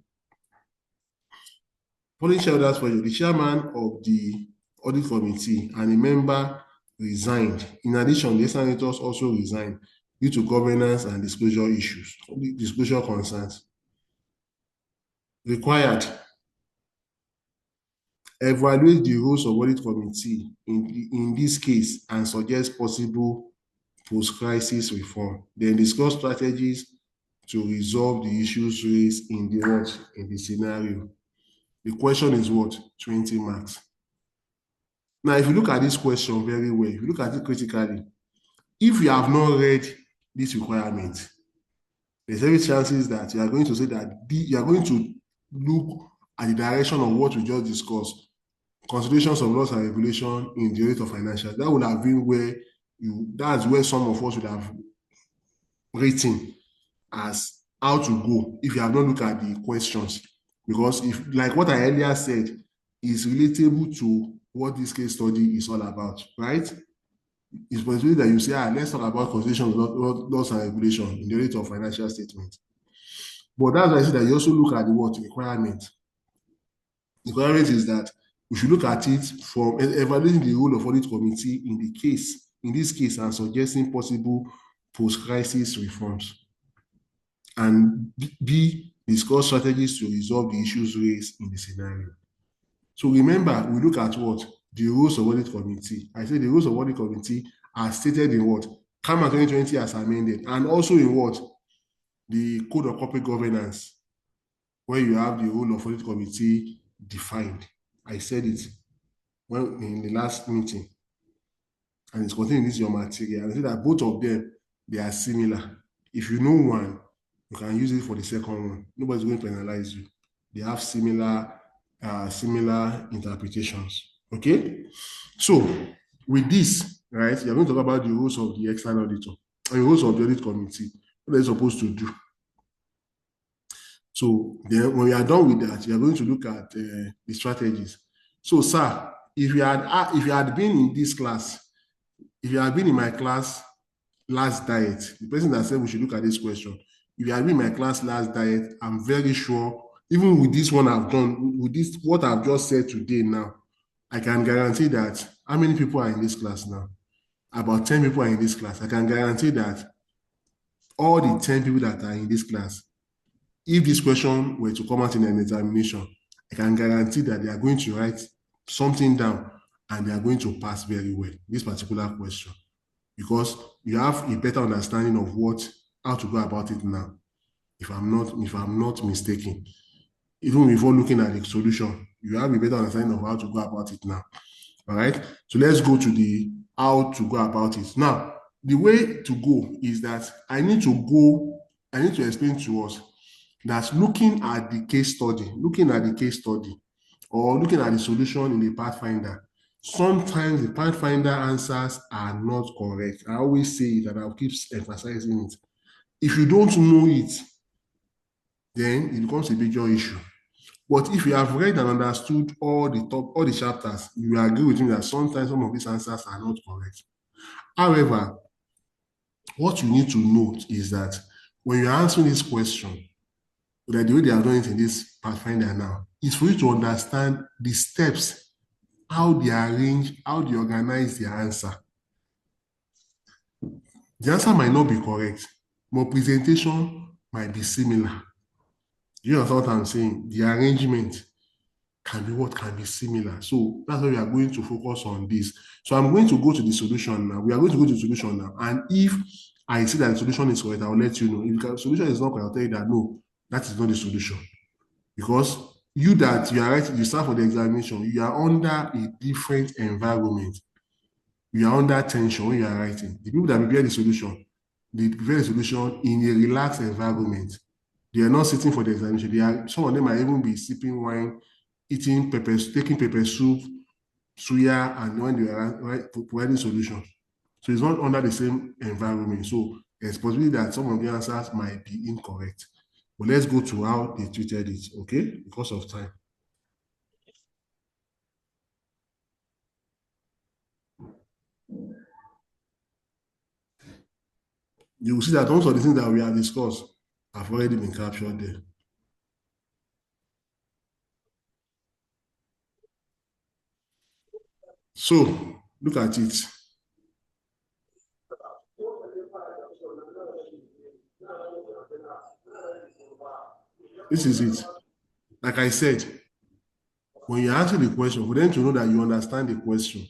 the chairman of the audit committee and a member resigned. In addition, the senators also resigned due to governance and disclosure issues, disclosure concerns. Required. Evaluate the roles of audit committee in this case and suggest possible post-crisis reform. Then discuss strategies to resolve the issues raised in the scenario. The question is what? 20 marks. Now, if you look at this question very well, if you look at it critically, if you have not read this requirement, there's every chances that you are going to say that you are going to look at the direction of what we just discussed, considerations of laws and regulation in the rate of financials. That would have been where that's where some of us would have written as how to go if you have not looked at the questions. Because if, like what I earlier said, is relatable to what this case study is all about, right? It's possible that you say, let's talk about considerations of laws and regulation in the rate of financial statement. But that's why I say that you also look at the what requirement. The requirement is that we should look at it from evaluating the role of audit committee in this case, and suggesting possible post-crisis reforms. And B, discuss strategies to resolve the issues raised in the scenario. So remember, we look at what? The rules of audit committee. I say the rules of audit committee are stated in what? CAMA 2020 as amended, and also in what? The Code of Corporate Governance, where you have the role of audit committee defined. I said it when in the last meeting, and it's contained in this your material. And I say that both of them, they are similar. If you know one, you can use it for the second one. Nobody's going to penalize you. They have similar interpretations. Okay, so with this, right, you're going to talk about the rules of the external auditor and the rules of the audit committee. What are they supposed to do? So then when we are done with that, we are going to look at the strategies. So, sir, if you had been in this class, if you had been in my class last diet, the person that said we should look at this question, if you had been in my class last diet, I'm very sure, even with this one I've done, with this, what I've just said today now, I can guarantee that, how many people are in this class now? About 10 people are in this class. I can guarantee that all the 10 people that are in this class, if this question were to come out in an examination, I can guarantee that they are going to write something down and they are going to pass very well, this particular question, because you have a better understanding of how to go about it now, if I'm not mistaken. Even before looking at the solution, you have a better understanding of how to go about it now. All right, so let's go to the how to go about it. Now, the way to go is that I need to explain to us that looking at the case study, or looking at the solution in the Pathfinder, sometimes the Pathfinder answers are not correct. I always say it and I'll keep emphasizing it. If you don't know it, then it becomes a major issue. But if you have read and understood all the chapters, you will agree with me that sometimes some of these answers are not correct. However, what you need to note is that when you're answering this question, that the way they are doing it in this Pathfinder now, is for you to understand the steps, how they arrange, how they organize the answer. The answer might not be correct, but presentation might be similar. You understand what I'm saying? The arrangement can be similar. So that's why we are going to focus on this. So I'm going to go to the solution now. We are going to go to the solution now. And if I see that the solution is correct, I'll let you know. If the solution is not correct, I'll tell you that no, that is not the solution. Because you are writing, you start for the examination, you are under a different environment. You are under tension when you are writing. The people that prepare the solution, they prepare the solution in a relaxed environment. They are not sitting for the examination. Some of them might even be sipping wine, taking pepper soup, suya, and when they are providing solutions. So it's not under the same environment. So there's possibility that some of the answers might be incorrect. But let's go to how they treated it, okay? Because of time. You will see that most of the things that we have discussed have already been captured there. So, look at it. This is it. Like I said, when you answer the question, for them to know that you understand the question,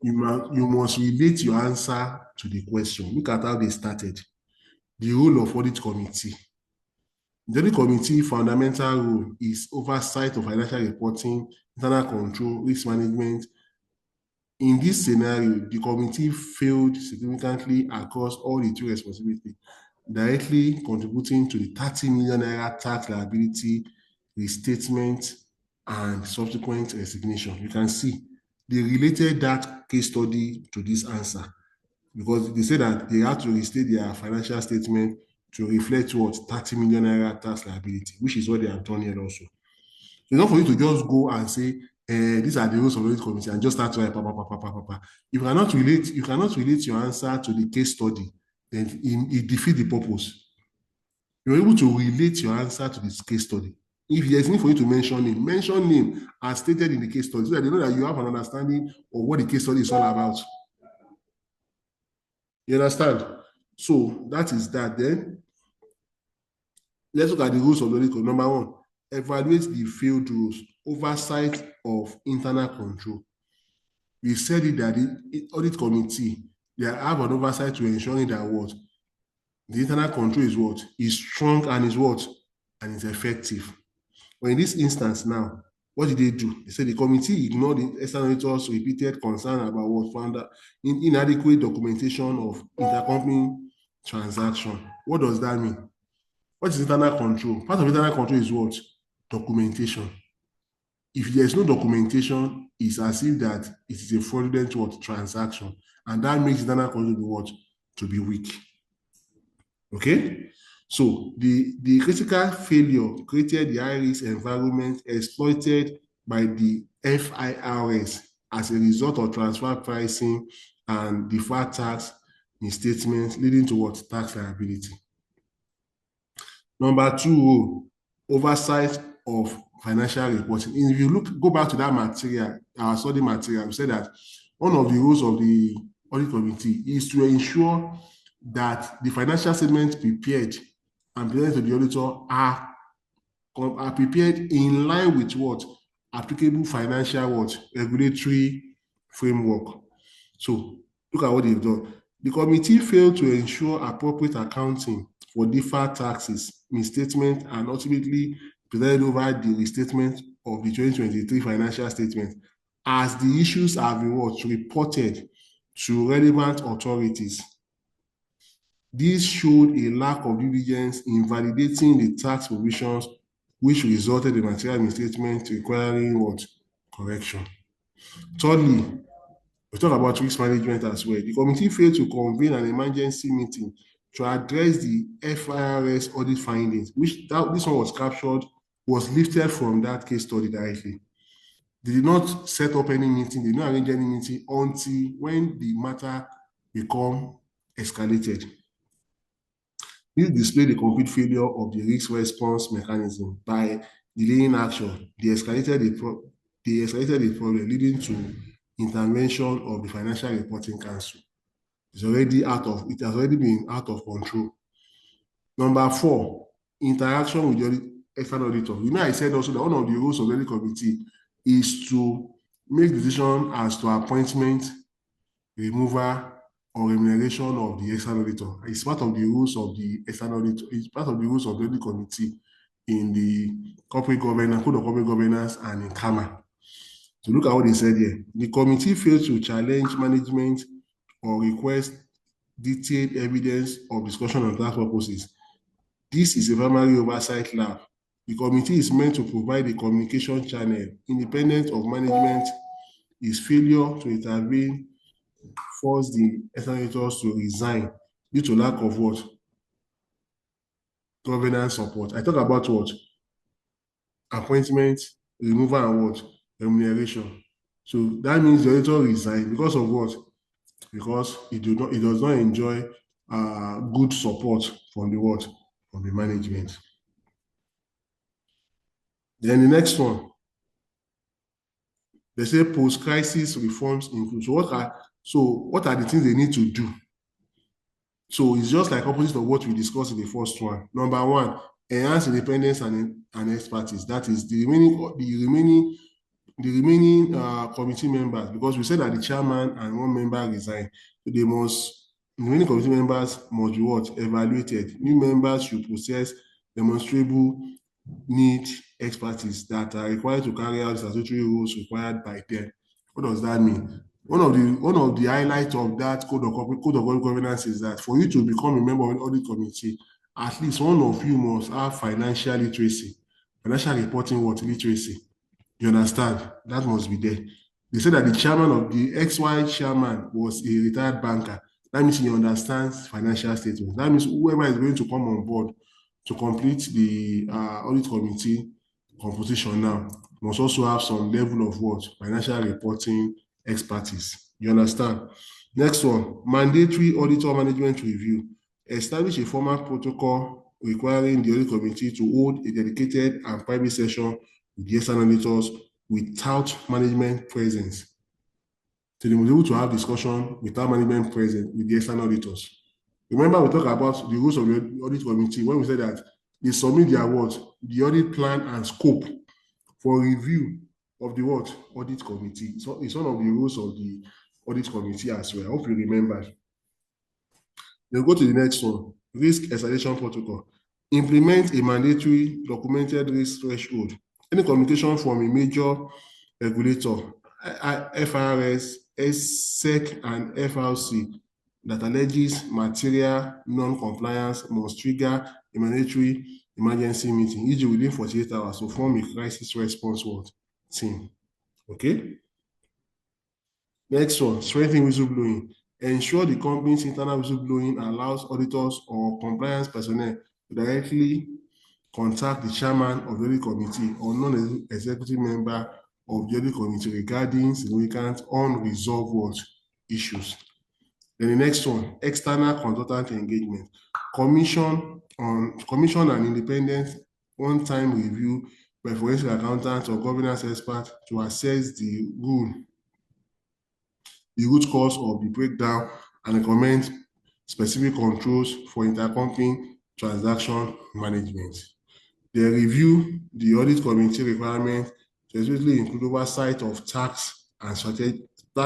you must relate your answer to the question. Look at how they started. The role of audit committee. The audit committee fundamental role is oversight of financial reporting, internal control, risk management. In this scenario, the committee failed significantly across all the two responsibilities, directly contributing to the 30 million naira tax liability restatement and subsequent resignation. You can see they related that case study to this answer because they said that they had to restate their financial statement to reflect what 30 million naira tax liability, which is what they have done here also. It's not for you to just go and say, these are the rules of the audit committee and just start to write. You cannot relate your answer to the case study, then it defeats the purpose. You're able to relate your answer to this case study. If there's need for you to mention name as stated in the case study, so that they know that you have an understanding of what the case study is all about. You understand? So that is that. Then let's look at the rules of the audit committee. Number one, evaluate the field rules, oversight of internal control. We said it that the audit committee, they have an oversight to ensuring that what the internal control is what is strong and is what and is effective. But in this instance now, What did they do? They said the committee ignored the external auditors' repeated concern about what found inadequate documentation of intercompany transaction. What does that mean? What is internal control? Part of internal control is what? Documentation. If there's no documentation, it's as if that it is a fraudulent what? Transaction. And that makes internal control to be what? To be weak. Okay? So the critical failure created the high-risk environment exploited by the FIRS as a result of transfer pricing and deferred tax misstatements, leading to what? Tax liability. Number two, oversight of financial reporting. If you go back to that material, our study material, we said that one of the rules of the audit committee is to ensure that the financial statements prepared and presented to the auditor are prepared in line with what? Applicable financial what? Regulatory framework. So look at what they've done. The committee failed to ensure appropriate accounting for deferred taxes, misstatement, and ultimately presided over the restatement of the 2023 financial statement as the issues have been what? Reported to relevant authorities. This showed a lack of diligence in validating the tax provisions, which resulted in material misstatement requiring what? Correction. Thirdly, we talk about risk management as well. The committee failed to convene an emergency meeting to address the FIRS audit findings, which this one was captured, was lifted from that case study directly. They did not set up any meeting, they did not arrange any meeting until when the matter become escalated. This displayed the complete failure of the risk response mechanism. By delaying action, they escalated the problem, leading to intervention of the Financial Reporting Council. It has already been out of control. Number four, interaction with the external auditor. I said also that one of the rules of the audit committee is to make decisions as to appointment, removal, or remuneration of the external auditor. It's part of the rules of the external auditor. It's part of the rules of the audit committee in the corporate governance, code of corporate governance, and in CAMA. So look at what they said here. The committee failed to challenge management or request detailed evidence of discussion on tax purposes. This is a primary oversight lab. The committee is meant to provide a communication channel independent of management. Its failure to intervene forced the external auditors to resign due to lack of what? Governance support. I talk about what? Appointment, removal, and what? Remuneration. So that means the auditor resigned because of what? Because it does not enjoy good support from the what? From the management. Then the next one, they say post-crisis reforms include. So what are the things they need to do? So it's just like opposite of what we discussed in the first one. Number one, enhance independence and expertise. That is the remaining committee members, because we said that the chairman and one member resigned. So the remaining committee members must be what? Evaluated. New members should possess demonstrable need expertise that are required to carry out the statutory rules required by them. What does that mean? One of the highlights of that code of governance is that for you to become a member of the audit committee, at least one of you must have financial literacy, financial reporting literacy. You understand? That must be there. They said that the chairman of the XY chairman was a retired banker. That means he understands financial statements. That means whoever is going to come on board to complete the audit committee composition now must also have some level of what? Financial reporting expertise. You understand? Next one, mandatory auditor management review. Establish a formal protocol requiring the audit committee to hold a dedicated and private session with the external auditors without management presence. So they will be able to have discussion without management present with the external auditors. Remember, we talked about the rules of the audit committee when we said that they submit their what? The audit plan and scope for review of the what? Audit committee. So it's one of the rules of the audit committee as well. I hope you remember. Then go to the next one. Risk escalation protocol. Implement a mandatory documented risk threshold. Any communication from a major regulator, FRS, SEC, and FRC that alleges material non-compliance must trigger a mandatory emergency meeting, usually within 48 hours, to form a crisis response team. Okay. Next one, strengthening whistleblowing. Ensure the company's internal whistleblowing allows auditors or compliance personnel to directly contact the chairman of the audit committee or non-executive member of the audit committee regarding significant unresolved issues. Then the next one, external consultant engagement. Commission and independent one-time review by forensic accountants or governance experts to assess the root cause of the breakdown and recommend specific controls for intercompany transaction management. They review the audit committee requirements to especially include oversight of tax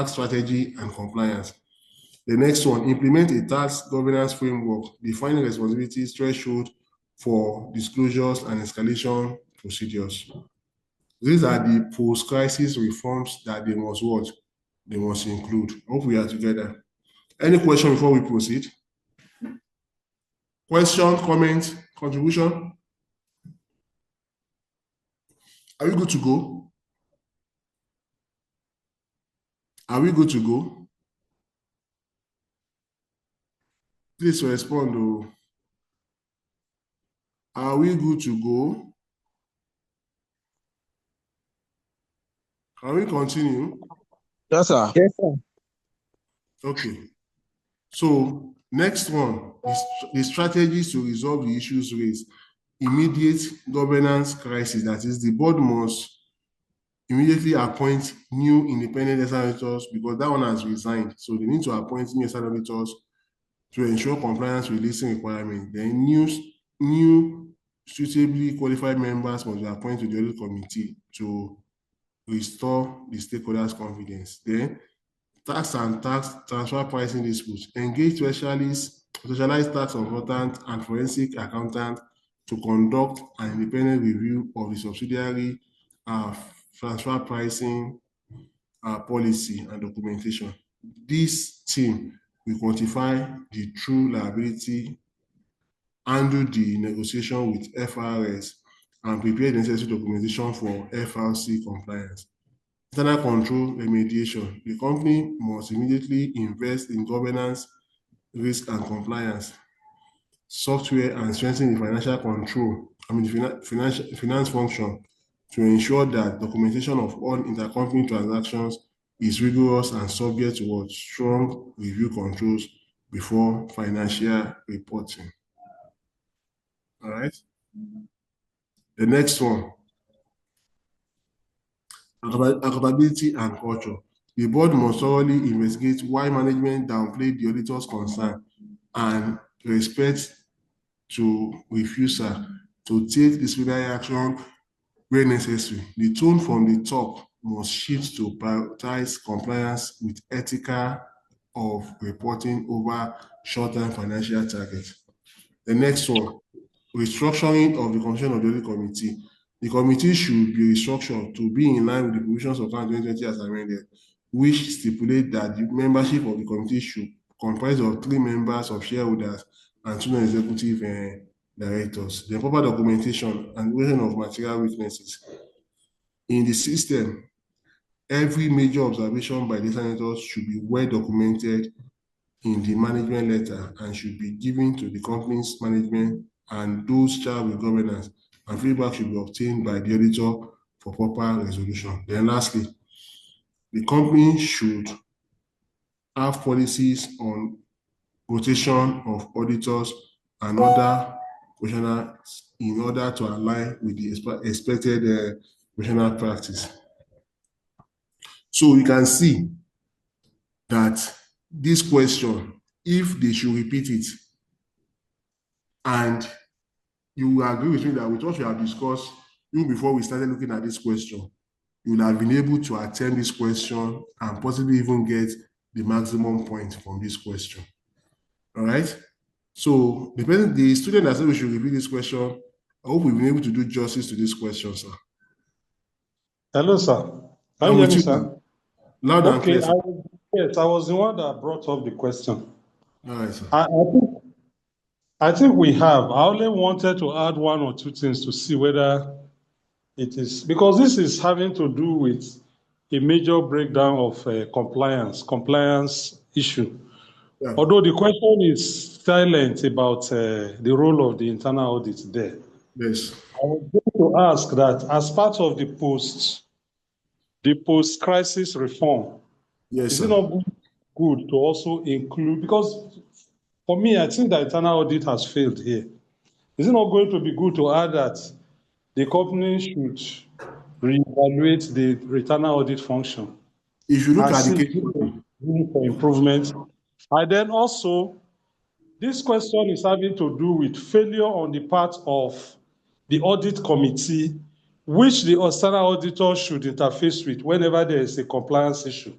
strategy and compliance. The next one, implement a tax governance framework, defining responsibilities, threshold for disclosures and escalation procedures. These are the post-crisis reforms that they must what? They must include. Hope we are together. Any question before we proceed? Question, comment, contribution? Are we good to go? Are we good to go? Please respond. Oh. Are we good to go? Can we continue? Yes, sir. Yes, sir. Okay. So next one is the strategies to resolve the issues raised. Immediate governance crisis. That is, the board must immediately appoint new independent auditors because that one has resigned. So they need to appoint new auditors to ensure compliance with listing requirements. Then new suitably qualified members must be appointed to the audit committee to restore the stakeholders' confidence. Then tax and tax transfer pricing disputes. Engage specialized tax consultant and forensic accountant to conduct an independent review of the subsidiary transfer pricing policy and documentation. This team will quantify the true liability, handle the negotiation with FRS, and prepare the necessary documentation for FRC compliance. Internal control remediation. The company must immediately invest in governance, risk, and compliance software and strengthen the financial control, the finance function to ensure that documentation of all intercompany transactions is rigorous and subject to strong review controls before financial reporting. All right. The next one, accountability and culture. The board must thoroughly investigate why management downplayed the auditor's concern and respect to refusal to take disciplinary action where necessary. The tone from the top must shift to prioritize compliance with ethical of reporting over short-term financial targets. The next one, restructuring of the composition of the audit committee. The committee should be restructured to be in line with the provisions of Council 2020 as amended, which stipulate that the membership of the committee should comprise of 3 members of shareholders and 2 non-executive directors. The proper documentation and evaluation of material weaknesses. In the system, every major observation by the senators should be well documented in the management letter and should be given to the company's management and those charged with governance, and feedback should be obtained by the auditor for proper resolution. Then lastly, the company should have policies on rotation of auditors and other professionals in order to align with the expected professional practice. So you can see that this question, if they should repeat it, and you will agree with me that with what we have discussed, even before we started looking at this question, you will have been able to attempt this question and possibly even get the maximum point from this question. All right. So the student that said we should repeat this question, I hope we've been able to do justice to this question, sir. Hello, sir. Can I'm you hear with me, you sir? now. Loud and Okay, clear, sir. yes, I was the one that brought up the question. All right, sir. I think we have. I only wanted to add one or two things to see whether it is, because this is having to do with a major breakdown of compliance issue. Yeah. Although the question is silent about the role of the internal audit there. Yes. I was going to ask that as part of the post-crisis reform, Yes, is it sir. not good to also include, because for me, I think the internal audit has failed here. Is it not going to be good to add that the company should reevaluate the internal audit function If you look and at the see case study, room for improvement? And then also, this question is having to do with failure on the part of the audit committee, which the external auditor should interface with whenever there is a compliance issue.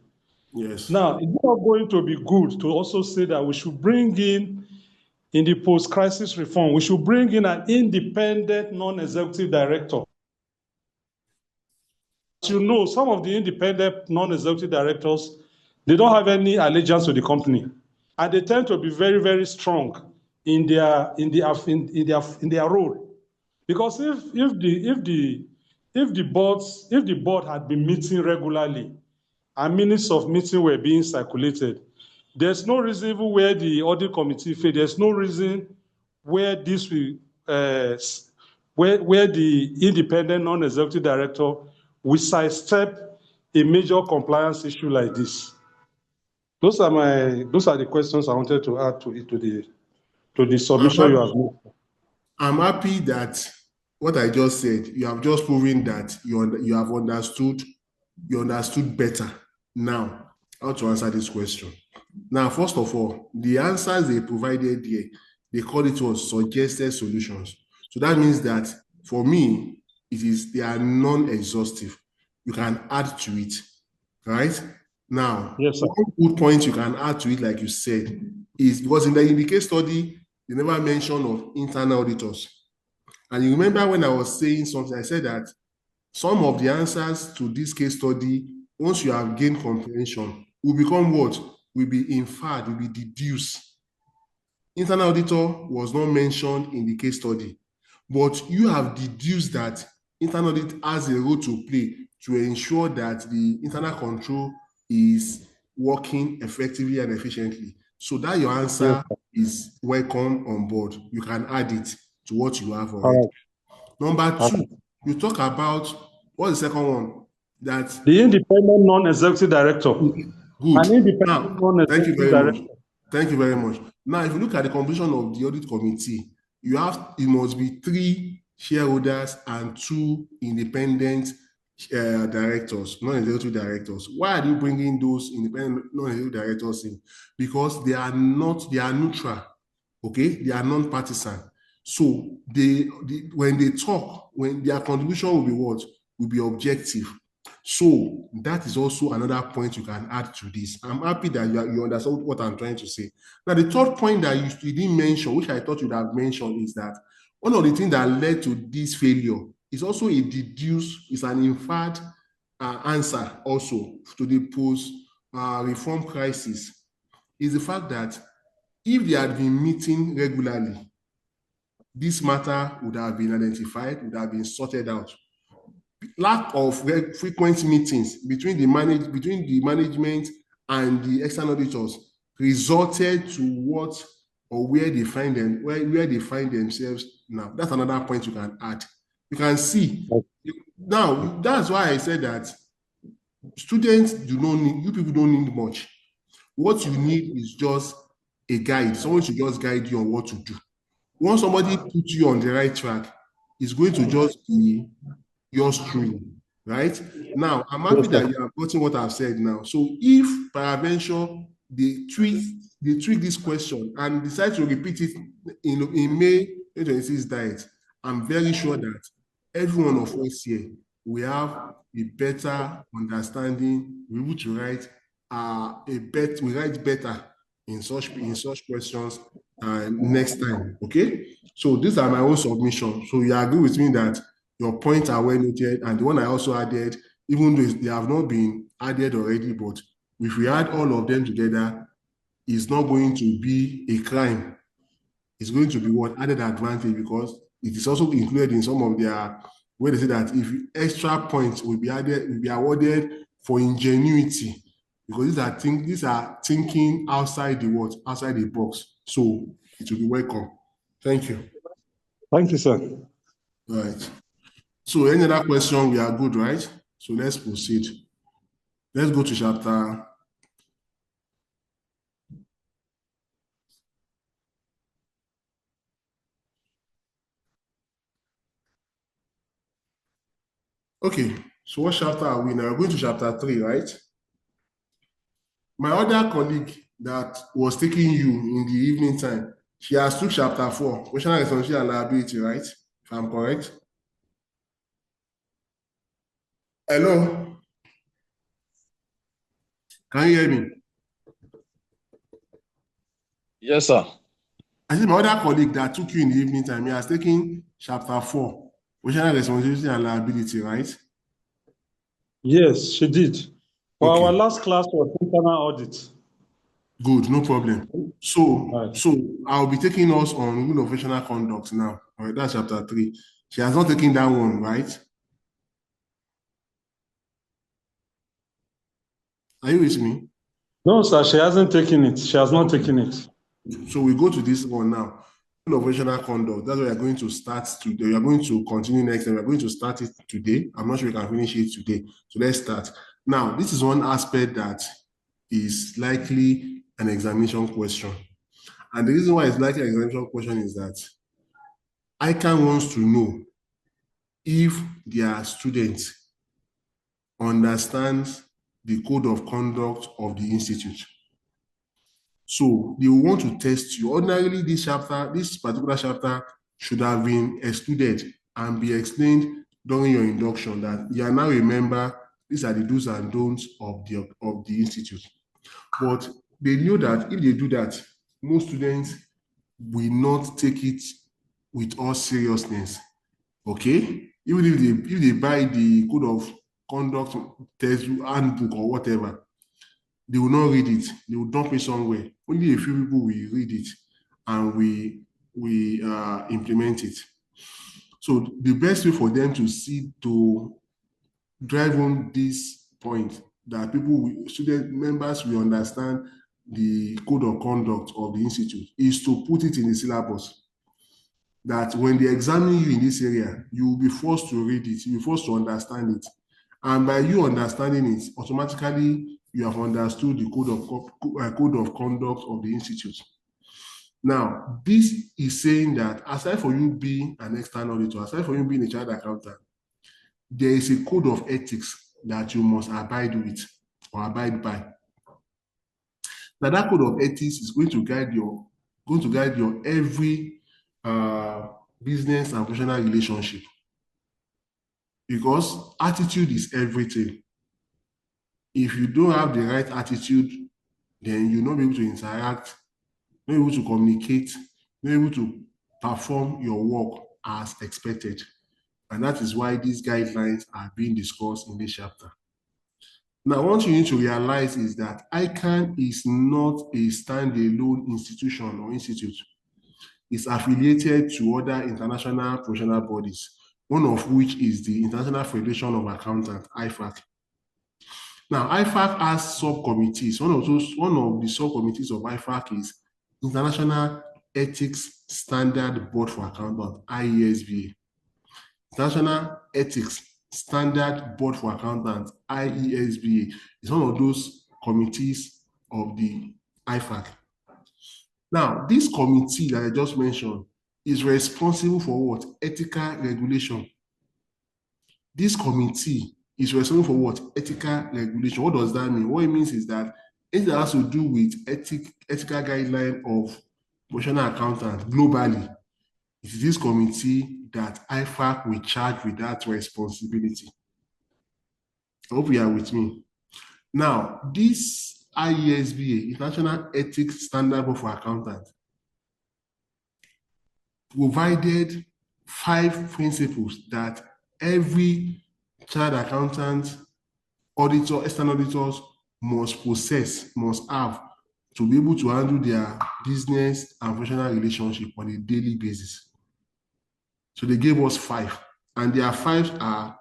yes. Now, it's not going to be good to also say that we should bring in the post-crisis reform, we should bring in an independent non-executive director. As you know, some of the independent non-executive directors, they don't have any allegiance to the company, and they tend to be very, very strong in their role. Because if the board had been meeting regularly and minutes of meeting were being circulated, there's no reason even where the audit committee failed. There's no reason where this will where the independent non-executive director will sidestep a major compliance issue like this. Those are the questions I wanted to add to the submission you have made. I'm happy that what I just said, you have just proven that you have understood better now how to answer this question. Now, first of all, the answers they provided here, they call it was suggested solutions. So that means that for me, they are non-exhaustive. You can add to it, right? Now, Yes, sir. one good point you can add to it, like you said, is because in the case study, they never mention of internal auditors. And you remember when I was saying something, I said that some of the answers to this case study, once you have gained comprehension, will become what? Will be inferred, will be deduced. Internal auditor was not mentioned in the case study, but you have deduced that internal audit has a role to play to ensure that the internal control is working effectively and efficiently. So that your answer is welcome on board. You can add it to what you have already. Number two, you talk about, what's the second one? That the independent non-executive director. good. An independent Now, thank you non-executive very much. director. Thank you very much. Now, if you look at the composition of the audit committee, it must be 3 shareholders and 2 independent directors, non-executive directors. Why are you bringing those independent non-executive directors in? Because they are neutral, okay? They are non-partisan. So when they talk, when their contribution will be what? Will be objective. So that is also another point you can add to this. I'm happy that you understand what I'm trying to say. Now, the third point that you didn't mention, which I thought you'd have mentioned, is that one of the things that led to this failure is also is an inferred answer also to the post-reform crisis, is the fact that if they had been meeting regularly, this matter would have been identified, would have been sorted out. Lack of frequent meetings between the management and the external auditors resulted to what or where they find themselves now. That's another point you can add. You can see now. That's why I said that students you people don't need much. What you need is just a guide. Someone should just guide you on what to do. Once somebody puts you on the right track, it's going to just be yours truly, right? Now, I'm happy that you have gotten what I've said now. So if peradventure they tweak this question and decide to repeat it in May 2026 diet, I'm very sure that every one of us here will have a better understanding. We would write we write better in such questions next time. Okay, so these are my own submissions. So you agree with me that your points are well noted, and the one I also added even though they have not been added already, but if we add all of them together, it's not going to be a crime. It's going to be what added advantage, because it is also included in some of their, where they say that if extra points will be added, will be awarded for ingenuity, because these are thinking outside outside the box. So it will be welcome. Thank you. Thank you, sir. All right. So any other question? We are good, right? So let's proceed. Let's go to chapter. Okay, so what chapter are we now? We're going to chapter 3, right? My other colleague that was taking you in the evening time, she has took chapter 4, questionnaire responsibility and liability, right? If I'm correct. Hello? Can you hear me? Yes, sir. I said my other colleague that took you in the evening time, he has taken chapter 4, questionnaire responsibility and liability, right? Yes, she did. For Okay. our last class was internal audit. Good, no problem. So, Right. I'll be taking us on rule of professional conduct now. All right, that's chapter 3. She has not taken that one, right? Are you with me? No, sir, she hasn't taken it. She has not taken it. So we go to this one now. Rule of professional conduct. That's what we are going to start today. We are going to continue next time. We are going to start it today. I'm not sure we can finish it today. So let's start. Now, this is one aspect that is likely an examination question. And the reason why it's likely an examination question is that ICAN wants to know if their students understand the code of conduct of the institute. So they will want to test you. Ordinarily, this particular chapter should have been excluded and be explained during your induction, that you are now a member, these are the do's and don'ts of the institute. But they know that if they do that, most students will not take it with all seriousness. Okay? Even if they buy the code of conduct test handbook or whatever, they will not read it. They will dump it somewhere. Only a few people will read it and we implement it. So the best way for them to drive home this point, that student members will understand the code of conduct of the institute, is to put it in the syllabus. That when they examine you in this area, you will be forced to read it, you'll be forced to understand it. And by you understanding it, automatically you have understood the code of conduct of the institute. Now, this is saying that aside from you being an external auditor, aside from you being a chartered accountant, there is a code of ethics that you must abide with or abide by. Now, that code of ethics is going to guide your every business and professional relationship, because attitude is everything. If you don't have the right attitude, then you'll not be able to interact, not able to communicate, not able to perform your work as expected. And that is why these guidelines are being discussed in this chapter. Now, what you need to realize is that ICAN is not a standalone institution or institute. It's affiliated to other international professional bodies, one of which is the International Federation of Accountants, IFAC. Now, IFAC has subcommittees. One of the subcommittees of IFAC is International Ethics Standard Board for Accountants, IESBA. International Ethics Standard Board for Accountants, IESBA, is one of those committees of the IFAC. Now, this committee that I just mentioned is responsible for what? Ethical regulation. This committee is responsible for what? Ethical regulation. What does that mean? What it means is that anything that has to do with ethical guideline of professional accountants globally, it is this committee that IFAC will charge with that responsibility. I hope you are with me. Now, this IESBA, International Ethics Standard Board for Accountants, provided 5 principles that every chartered accountant external auditors must have to be able to handle their business and professional relationship on a daily basis. So they gave us 5, and their 5 are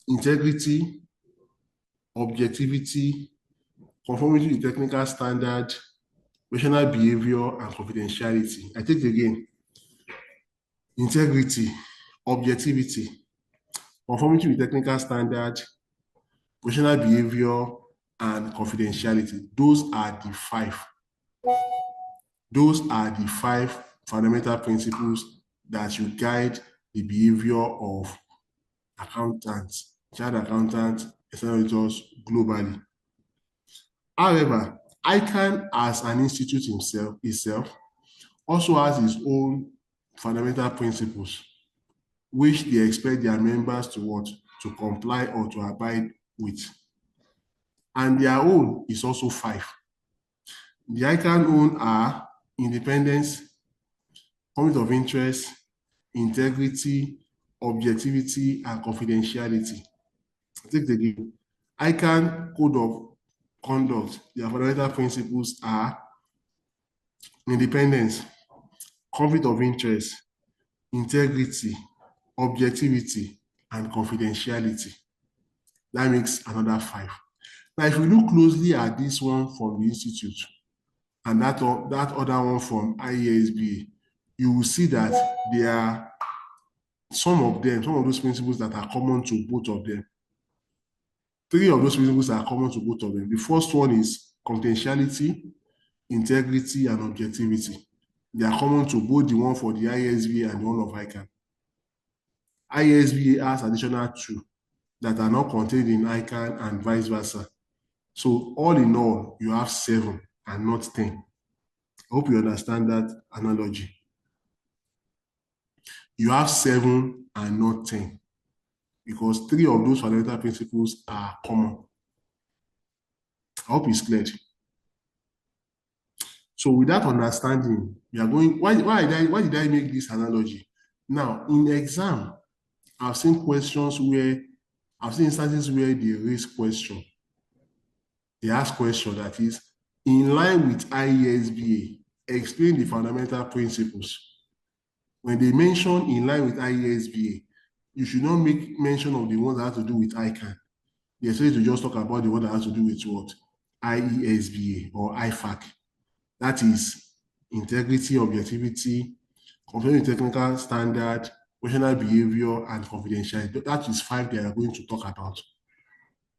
integrity, objectivity, conformity to technical standard, professional behavior, and confidentiality. I take it again. Integrity, objectivity, conformity with technical standard, professional behavior, and confidentiality. Those are the 5. Those are the 5 fundamental principles that should guide the behavior of accountants, chartered accountants, external auditors globally. However, ICAN as an institute itself also has its own fundamental principles, which they expect their members to comply or to abide with. And their own is also 5. The ICAN own are independence, conflict of interest, integrity, objectivity, and confidentiality. Take it again. ICAN code of conduct, their fundamental principles are independence, conflict of interest, integrity, objectivity, and confidentiality. That makes another 5. Now, if we look closely at this one from the institute and that other one from IASBA, you will see that there are some of those principles that are common to both of them. 3 of those principles are common to both of them. The first one is confidentiality, integrity, and objectivity. They are common to both the one for the ISBA and the one of ICAN. ISBA has additional 2 that are not contained in ICAN and vice versa. So all in all, you have 7 and not 10. I hope you understand that analogy. You have 7 and not 10 because 3 of those fundamental principles are common. I hope it's clear. So with that understanding, we are going, why did I make this analogy? Now, in exam, I've seen instances where they raise question. They ask question that is, in line with IESBA, explain the fundamental principles. When they mention in line with IESBA, you should not make mention of the ones that have to do with ICAN. They say to just talk about the one that has to do with what? IESBA or IFAC. That is integrity, objectivity, conformity to technical standard, professional behavior, and confidentiality. That is 5 they are going to talk about.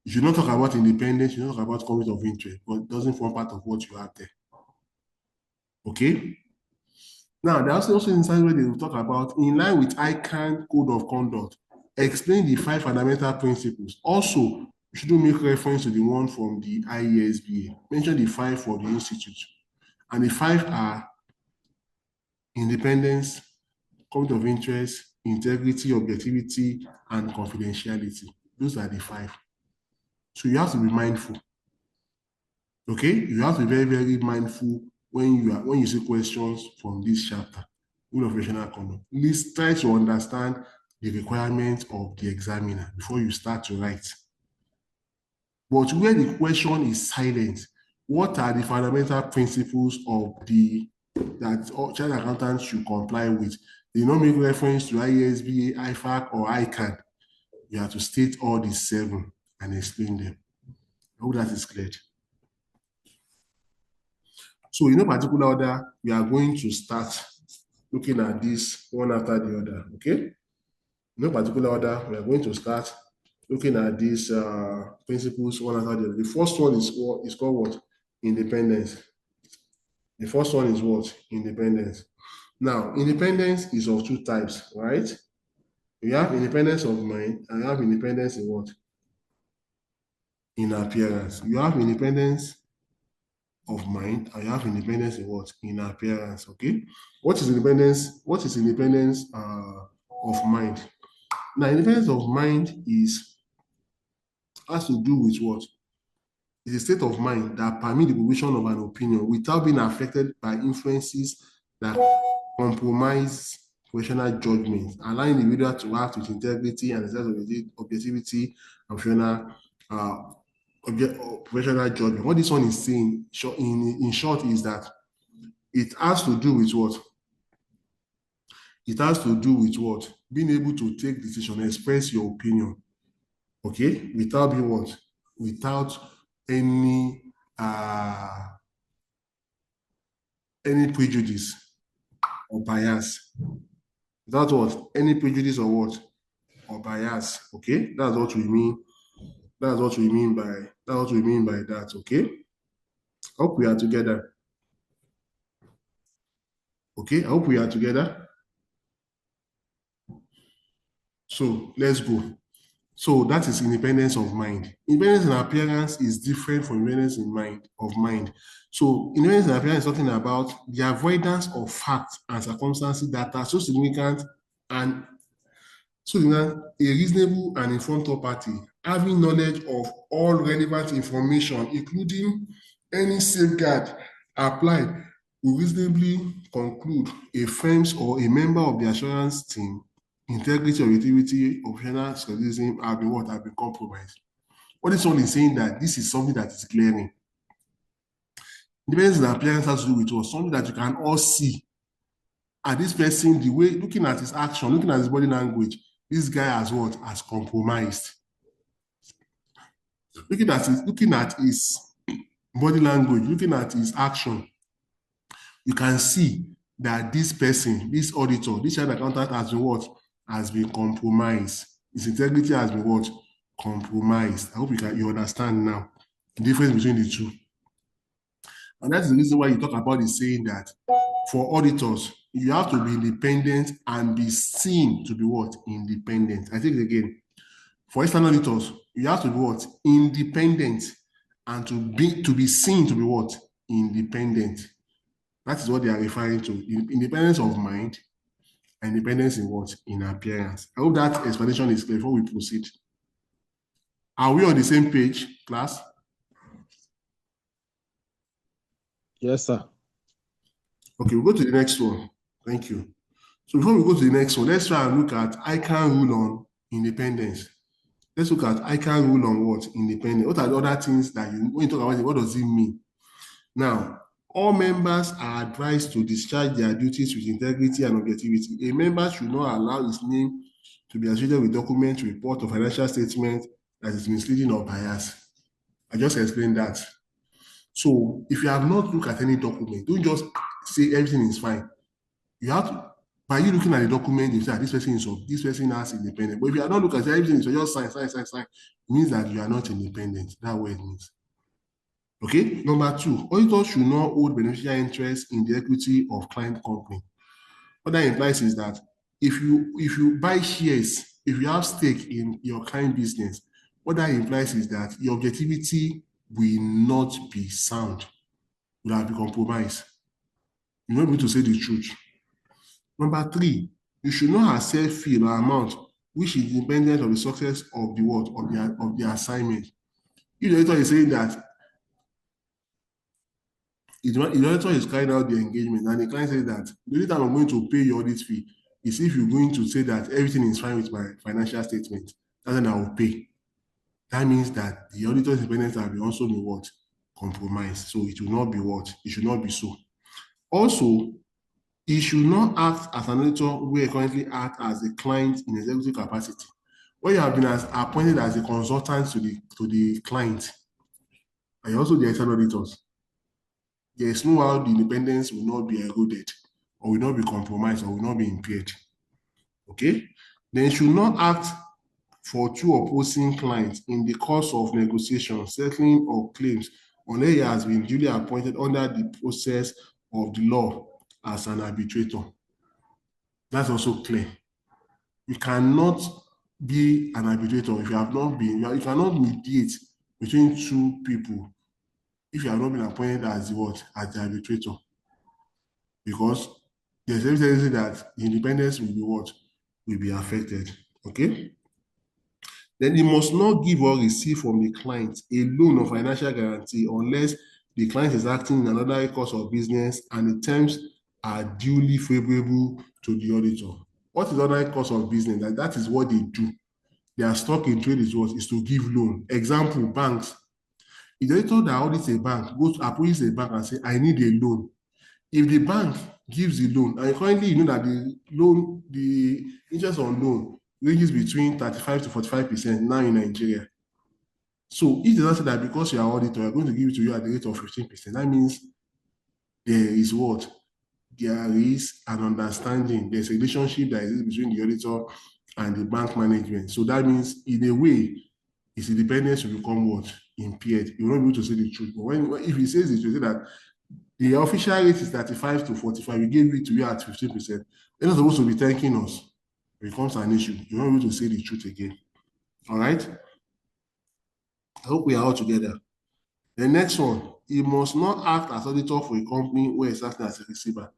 You should not talk about independence, you should not talk about conflict of interest, but it doesn't form part of what you have there. Okay? Now, there are also instances where they will talk about, in line with ICAN code of conduct, explain the 5 fundamental principles. Also, you shouldn't make reference to the one from the IESBA. Mention the 5 for the institute. And the 5 are independence, conflict of interest, integrity, objectivity, and confidentiality. Those are the 5. So you have to be mindful. Okay? You have to be very, very mindful when you see questions from this chapter, rule of professional conduct. Please try to understand the requirements of the examiner before you start to write. But where the question is silent, what are the fundamental principles that all chartered accountants should comply with? They don't make reference to IESBA, IFAC, or ICAN. You have to state all these 7 and explain them. I hope that is clear. So in no particular order, we are going to start looking at this one after the other, okay? In no particular order, we are going to start looking at these principles one after the other. The first one is called what? Independence. The first one is what? Independence. Now, independence is of 2 types, right? You have independence of mind and you have independence in what? In appearance. You have independence of mind and you have independence in what? In appearance, okay? What is independence? What is independence of mind? Now, independence of mind has to do with what? It's a state of mind that permits the provision of an opinion without being affected by influences that compromise professional judgment, allowing the individual to act with integrity and sense of objectivity and professional judgment. What this one is saying, in short, is that it has to do with what? It has to do with what? Being able to take decision, express your opinion, okay, without being what? Without any prejudice or bias. Without what? Any prejudice or what? Or bias. Okay, that's what we mean. That's what we mean by that. Okay. Hope we are together. Okay, I hope we are together. So let's go. So that is independence of mind. Independence in appearance is different from independence of mind. So independence in appearance is talking about the avoidance of facts and circumstances that are so significant and a reasonable and informed third party having knowledge of all relevant information, including any safeguard applied, will reasonably conclude a firm's or a member of the assurance team integrity, objectivity, optional scholarism have been compromised. What this one is saying that this is something that is glaring. Depends on the appearance has to do with what? Something that you can all see. And this person, the way, looking at his action, looking at his body language, this guy has what? Has compromised. Looking at his body language, looking at his action, you can see that this person, this auditor, this child accountant has been what? Has been compromised. His integrity has been what? Compromised. I hope you understand now the difference between the two. And that's the reason why you talk about the saying that for auditors, you have to be independent and be seen to be what? Independent. I think again, for external auditors, you have to be what? Independent and to be seen to be what? Independent. That is what they are referring to. Independence of mind, and independence in what? In appearance. I hope that explanation is clear before we proceed. Are we on the same page, class? Yes, sir. Okay, we'll go to the next one. Thank you. So before we go to the next one, let's try and look at ICAN rule on independence. Let's look at ICAN rule on what? Independence. What are the other things that when you talk about it, what does it mean? Now, all members are advised to discharge their duties with integrity and objectivity. A member should not allow his name to be associated with documents, report, or financial statement that is misleading or biased. I just explained that. So if you have not looked at any document, don't just say everything is fine. You have to, by you looking at the document, you say this person has independent. But if you are not looking at everything, so just sign, it means that you are not independent. That's what it means. Okay, number two, auditors should not hold beneficial interest in the equity of client company. What that implies is that if you buy shares, if you have stake in your client business, what that implies is that your objectivity will not be sound, will have been compromised. You're not able to say the truth. Number three, you should not accept fee or amount which is independent of the success of the work of the assignment. If the auditor is saying that if the auditor is carrying out the engagement and the client says that the only time I'm going to pay your audit fee is if you're going to say that everything is fine with my financial statement, then I will pay. That means that the auditor's independence will also be what? Compromised. So it will not be what? It should not be so. Also, he should not act as an auditor who currently act as a client in executive capacity. When you have been appointed as a consultant to the client, and also the external auditors, there is no how the independence will not be eroded, or will not be compromised, or will not be impaired. Okay? Then should not act for two opposing clients in the course of negotiation, settling of claims, unless he has been duly appointed under the process of the law as an arbitrator. That's also clear. You cannot be an arbitrator if you have not been, you cannot mediate between two people if you have not been appointed as the what? As the arbitrator. Because there's evidence that the independence will be what? Will be affected. Okay? Then he must not give or receive from the client a loan or financial guarantee unless the client is acting in another course of business and the terms are duly favorable to the auditor. What is ordinary course of business? That is what they do. Their stock in trade is what? Is to give loan. Example, banks. If the auditor that audits a bank goes to approach a bank and say, I need a loan. If the bank gives the loan, and currently you know that the interest on loan ranges between 35 to 45% now in Nigeria. So if they don't say that because you are auditor, you're going to give it to you at the rate of 15%, that means there is what? There is an understanding, there's a relationship that exists between the auditor and the bank management. So that means, in a way, his independence will become what? Impaired. You will not be able to say the truth. But if he says the truth, that the official rate is 35 to 45, we gave it to you at 15%, they're not supposed to be thanking us. It becomes an issue. You're not able to say the truth again. All right? I hope we are all together. The next one, he must not act as auditor for a company where he's acting as a receiver.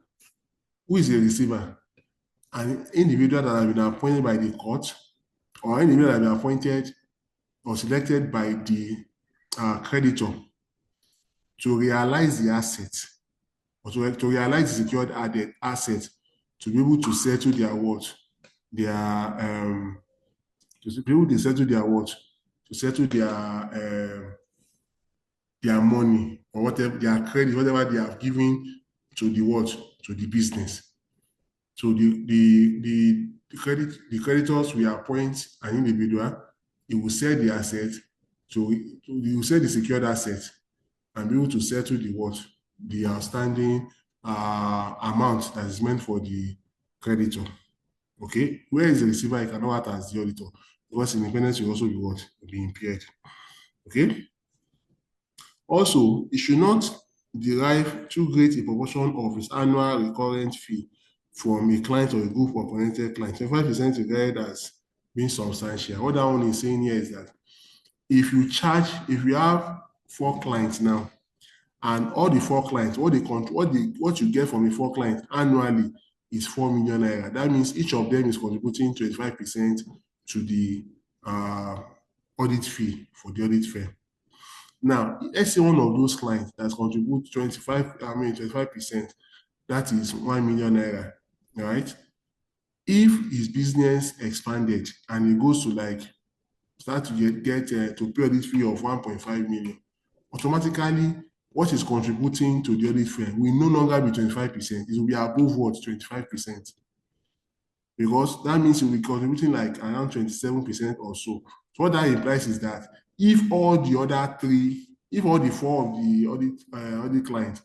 Who is a receiver? An individual that has been appointed by the court, or an individual that has been appointed or selected by the creditor to realize the asset, or to realize the secured asset, to be able to settle their what? To be able to settle their what? To settle their money, or whatever, their credit, whatever they have given to the what? To the business. So the creditors will appoint an individual, he will sell the asset, he will sell the secured asset and be able to settle the what? The outstanding amount that is meant for the creditor. Okay, where is the receiver? He cannot act as the auditor, because independence will also be what? Be impaired. Okay. Also, he should not derive too great a proportion of his annual recurrent fee from a client or a group of connected clients. 25% regarded as being substantial. What that one is saying here is that if you have 4 clients now, and all the 4 clients, what you get from the 4 clients annually is 4 million naira. That means each of them is contributing 25% to the audit fee for the audit firm. Now, let's say one of those clients that contributes 25%, that is 1 million naira, right? If his business expanded and he goes to start to get to pay audit fee of 1.5 million, automatically what is contributing to the audit firm will no longer be 25%, it will be above what? 25%. Because that means it will be contributing around 27% or so. So what that implies is that if all the 4 of the audit clients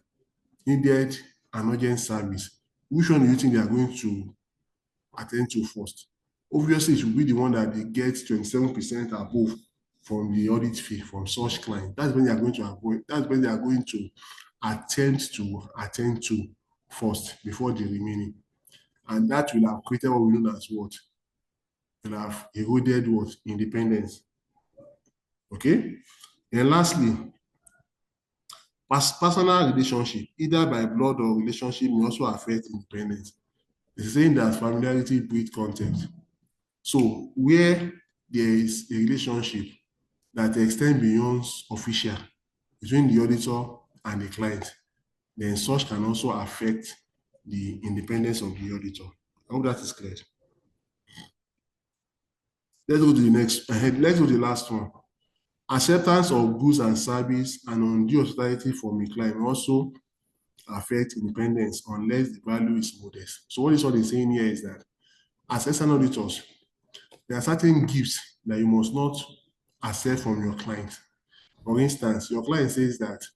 needed an urgent service, which one do you think they are going to attend to first? Obviously, it should be the one that they get 27% above from the audit fee from such client. That's when they are going to avoid. That's when they are going to attempt to attend to first before the remaining, and that will have created what we know as what? Will have eroded what? Independence. Okay. And lastly, personal relationship, either by blood or relationship, may also affect independence. It's saying that familiarity breeds contempt. So where there is a relationship that extends beyond official between the auditor and the client, then such can also affect the independence of the auditor. I hope that is clear. Let's go to the next. Let's go to the last one. Acceptance of goods and service and undue hospitality from a client also affect independence unless the value is modest. So what is all they're saying here is that as external auditors, there are certain gifts that you must not accept from your client. For instance, your client says that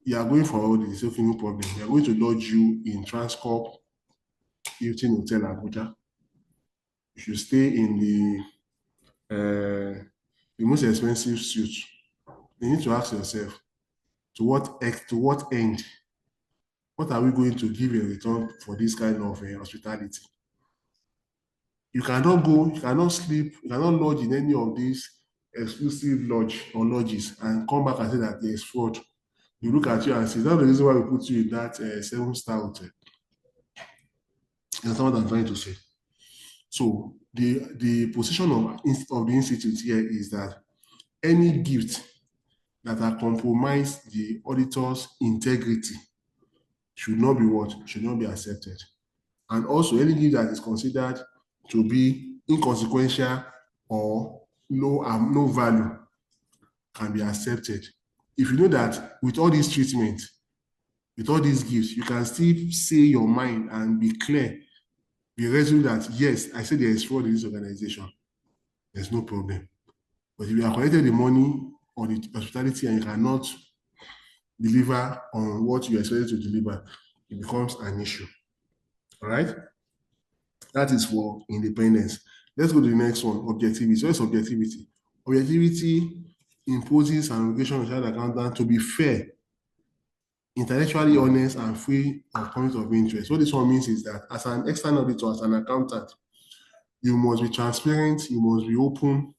you are going for audit, okay, no problem. We are going to lodge you in Transcorp Hilton Hotel Abuja. You should stay in the most expensive suite. You need to ask yourself, to what end? What are we going to give in return for this kind of hospitality? You cannot go, you cannot sleep, you cannot lodge in any of these exclusive lodge or lodges and come back and say that there is fraud. You look at you and say, that's the reason why we put you in that 7-star hotel. That's what I'm trying to say. So the position of the institute here is that any gift that are compromise the auditor's integrity should not be what? Should not be accepted. And also any gift that is considered to be inconsequential or no value can be accepted. If you know that with all this treatment, with all these gifts, you can still say your mind and be clear, be resolute that yes, I said there is fraud in this organization. There's no problem. But if you have collected the money or the hospitality and you cannot deliver on what you are expected to deliver, it becomes an issue. All right? That is for independence. Let's go to the next one, objectivity. So what's objectivity? Objectivity imposes an obligation on the child accountant to be fair, intellectually honest, and free of conflict of interest. What this one means is that as an external auditor, as an accountant, you must be transparent, you must be open,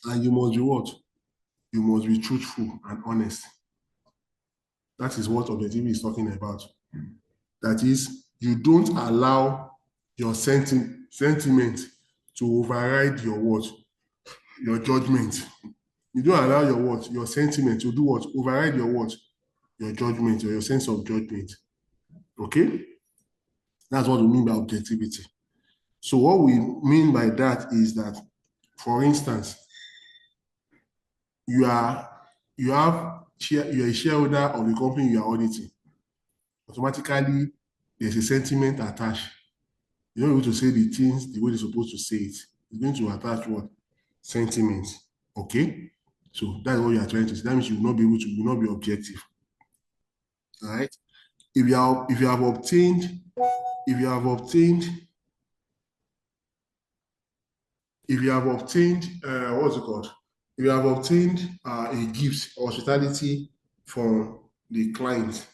and you must be what? You must be truthful and honest. That is what objectivity is talking about. That is, you don't allow your sentiment to override your what? Your judgment. You don't allow your what? Your sentiment to do what? Override your what? Your judgment or your sense of judgment. Okay? That's what we mean by objectivity. So what we mean by that is that, for instance, you are a shareholder of the company you are auditing. Automatically, there's a sentiment attached. You're not able to say the things the way you're supposed to say it. It's going to attach what? Sentiment. Okay? So that's what you are trying to say. That means you will not be able to, you will not be objective. All right? If you have obtained what's it called? If you have obtained a gift or hospitality from the client,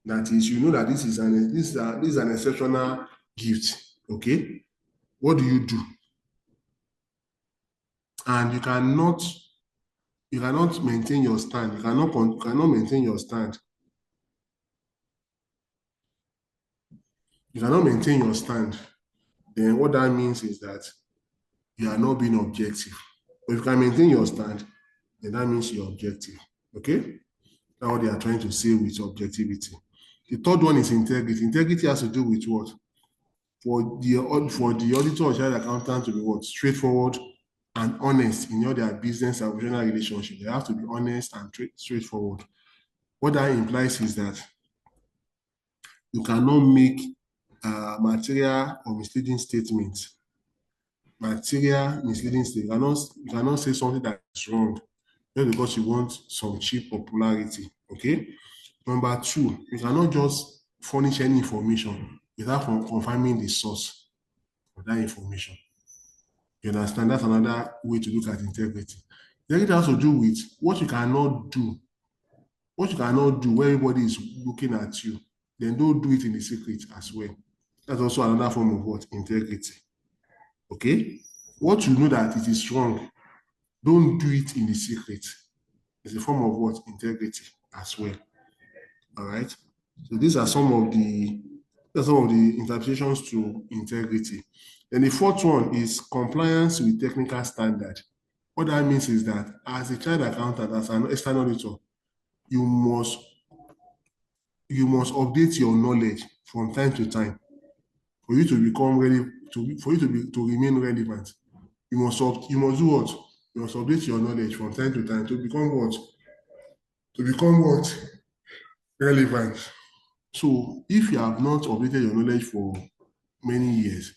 that is, you know that this is an exceptional gift. Okay, what do you do? And you cannot maintain your stand. You cannot maintain your stand. You cannot maintain your stand. Then what that means is that you are not being objective. But if you can maintain your stand, then that means you're objective. Okay? That's what they are trying to say with objectivity. The third one is integrity. Integrity has to do with what? For the auditor or child accountant to be what? Straightforward and honest in all their business and professional relationship. They have to be honest and straightforward. What that implies is that you cannot make material or misleading statements. Material misleading statements. You cannot say something that is wrong just because you want some cheap popularity. Okay. Number two, you cannot just furnish any information without confirming the source of that information. You understand? That's another way to look at integrity. Integrity has to do with what you cannot do. What you cannot do where everybody is looking at you, then don't do it in the secret as well. That's also another form of what? Integrity. Okay? What you know that it is wrong, don't do it in the secret. It's a form of what? Integrity as well. All right? So these are some of the interpretations to integrity. Then the fourth one is compliance with technical standard. What that means is that as a child accountant, as an external auditor, you must update your knowledge from time to time for you to become ready to remain relevant. You must do what? You must update your knowledge from time to time to become what? Relevant. So if you have not updated your knowledge for many years,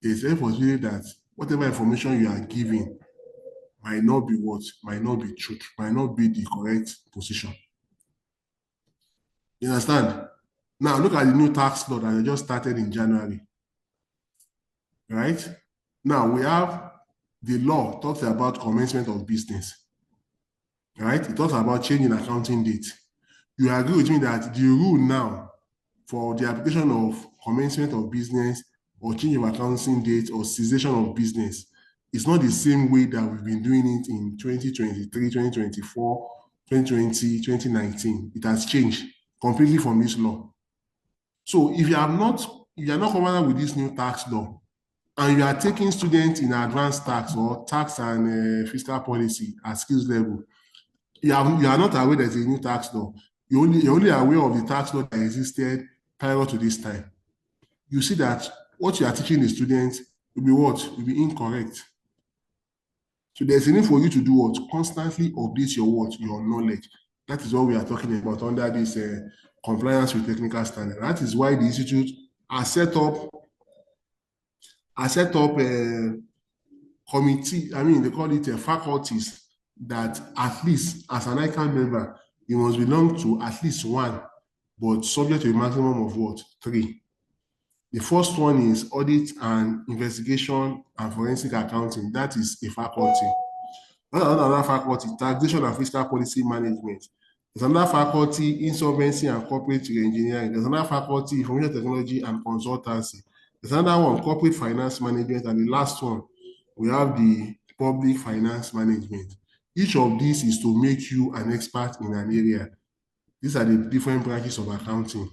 there's a possibility that whatever information you are giving might not be truth, might not be the correct position. You understand? Now look at the new tax law that just started in January. Right? Now we have the law talks about commencement of business. Right? It talks about changing accounting date. You agree with me that the rule now for the application of commencement of business or change of accounting date or cessation of business is not the same way that we've been doing it in 2023, 2024, 2020, 2019. It has changed completely from this law. So if you are not covered with this new tax law, and you are taking students in advanced tax or tax and fiscal policy at skills level, you are not aware there's a new tax law. You're only aware of the tax law that existed prior to this time, you see that what you are teaching the students will be what? Will be incorrect. So there's a need for you to do what? Constantly update your what? Your knowledge. That is what we are talking about under this compliance with technical standard. That is why the institute has set up a committee. I mean, they call it faculties that at least as an ICAN member, you must belong to at least one, but subject to a maximum of what? 3. The first one is audit and investigation and forensic accounting. That is a faculty. Another faculty, taxation and fiscal policy management. There's another faculty, insolvency and corporate engineering. There's another faculty, information technology and consultancy. There's another one, corporate finance management. And the last one, we have the public finance management. Each of these is to make you an expert in an area. These are the different branches of accounting.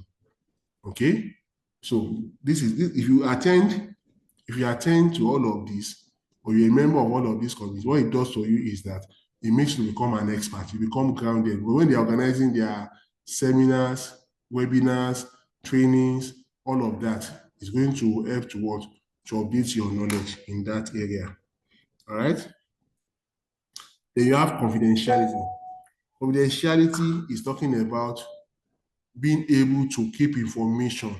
Okay? So this is if you attend to all of this, or you're a member of all of these committees, what it does for you is that it makes you become an expert. You become grounded. But when they're organizing their seminars, webinars, trainings, all of that is going to help to what? To update your knowledge in that area. All right. Then you have confidentiality. Confidentiality is talking about being able to keep information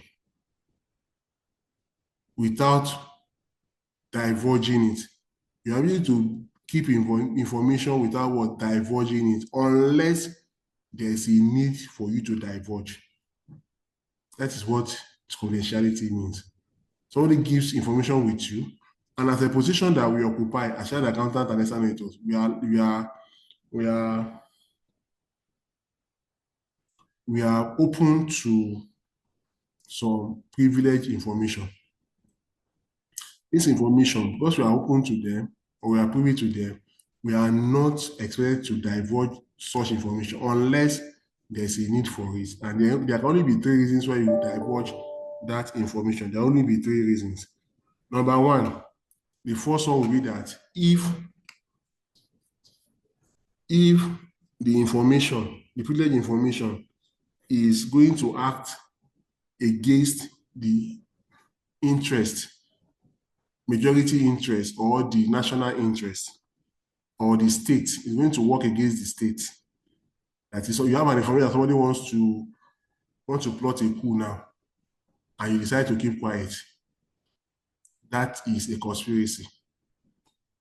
without divulging it. You are able to keep information without what? Divulging it, unless there's a need for you to divulge. That is what confidentiality means. Somebody gives information with you, and as a position that we occupy as an accountant and estimators, we are open to some privileged information. This information, because we are open to them or we are privy to them, we are not expected to divulge such information unless there's a need for it. And there can only be 3 reasons why you divulge that information. There will only be 3 reasons. Number 1, the first one will be that if the information, the privileged information, is going to act against the interest, majority interest, or the national interest, or the state, is going to work against the state. That is, so you have an information that somebody wants to plot a coup now, and you decide to keep quiet. That is a conspiracy.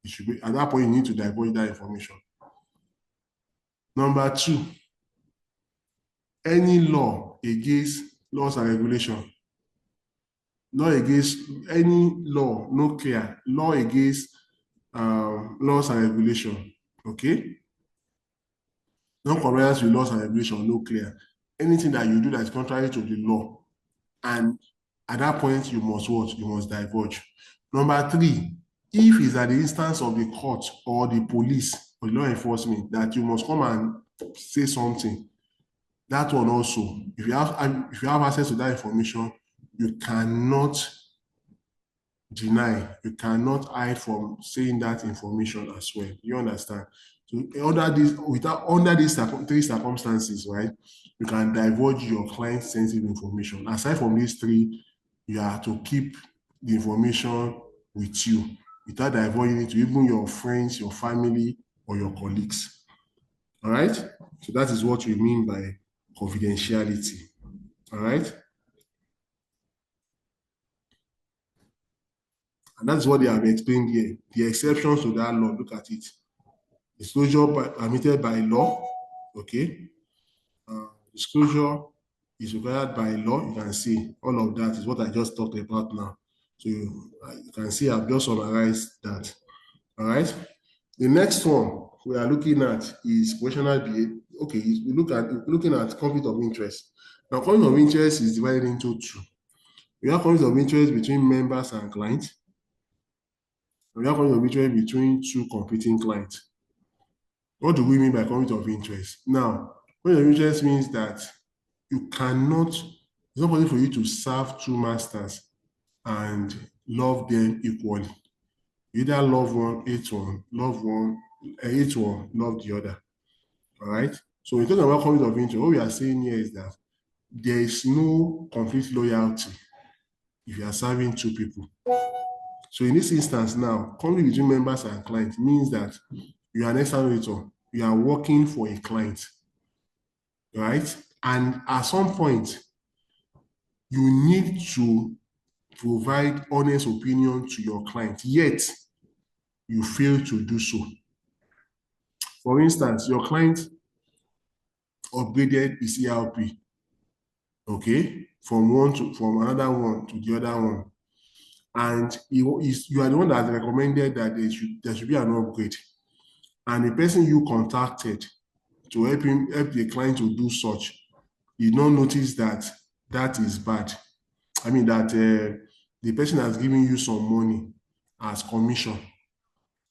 It should be, at that point, you need to divulge that information. Number 2, any law against laws and regulation, law against any law, no clear, law against laws and regulation, okay? Non-compliance with laws and regulation, no clear. Anything that you do that is contrary to the law, and at that point, you must what? You must divulge. Number 3, if it's at the instance of the court or the police or law enforcement that you must come and say something, that one also, if you have access to that information, you cannot deny, you cannot hide from saying that information as well. You understand? So under these 3 circumstances, right, you can divulge your client's sensitive information. Aside from these 3, you have to keep the information with you without divulging it to even your friends, your family, or your colleagues. All right? So that is what we mean by confidentiality. All right? And that's what they have explained here. The exceptions to that law, look at it. Disclosure permitted by law, okay? Disclosure is required by law. You can see all of that is what I just talked about now. So you can see I've just summarized that. All right. The next one we are looking at is questionable behavior. Okay, looking at conflict of interest. Now, conflict of interest is divided into 2. We have conflict of interest between members and clients. We have conflict of interest between 2 competing clients. What do we mean by conflict of interest? Now, conflict of interest means that you cannot, it's not possible for you to serve 2 masters and love them equally. You either love one, hate one, love the other. All right. So when we're talking about conflict of interest, what we are saying here is that there is no complete loyalty if you are serving two people. So in this instance now, conflict between members and clients means that you are an external auditor, you are working for a client, right? And at some point, you need to provide honest opinion to your client, yet you fail to do so. For instance, your client upgraded his ERP, okay, from another one to the other one, and you are the one that recommended that there should be an upgrade, and the person you contacted to help the client to do such, you don't notice that that is bad. I mean that the person has given you some money as commission,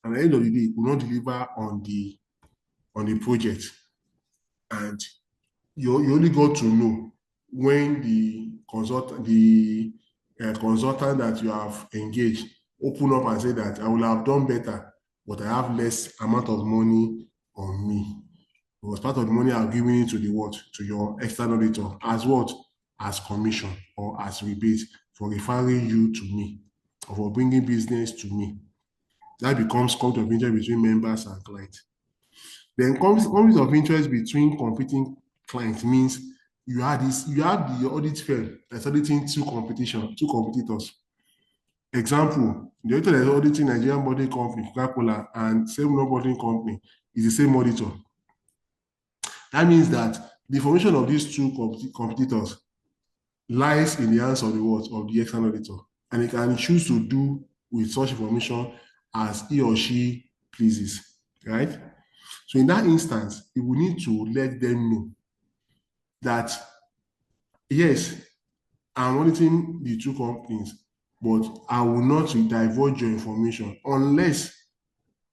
and at the end of the day, will not deliver on the project, and you only got to know when the consultant that you have engaged open up and say that I will have done better, but I have less amount of money on me. Because part of the money I've given it to to your external auditor as what? As commission or as rebate for referring you to me or for bringing business to me. That becomes conflict of interest between members and clients. Then conflict of interest between competing clients means you have the audit firm that's auditing two competitors. Example, the auditor that's auditing Nigerian bottling company, Coca-Cola, and same bottling company is the same auditor. That means that the information of these two competitors lies in the hands of the external auditor, and he can choose to do with such information as he or she pleases, right? So in that instance, we will need to let them know that, yes, I'm auditing the two companies, but I will not divulge your information unless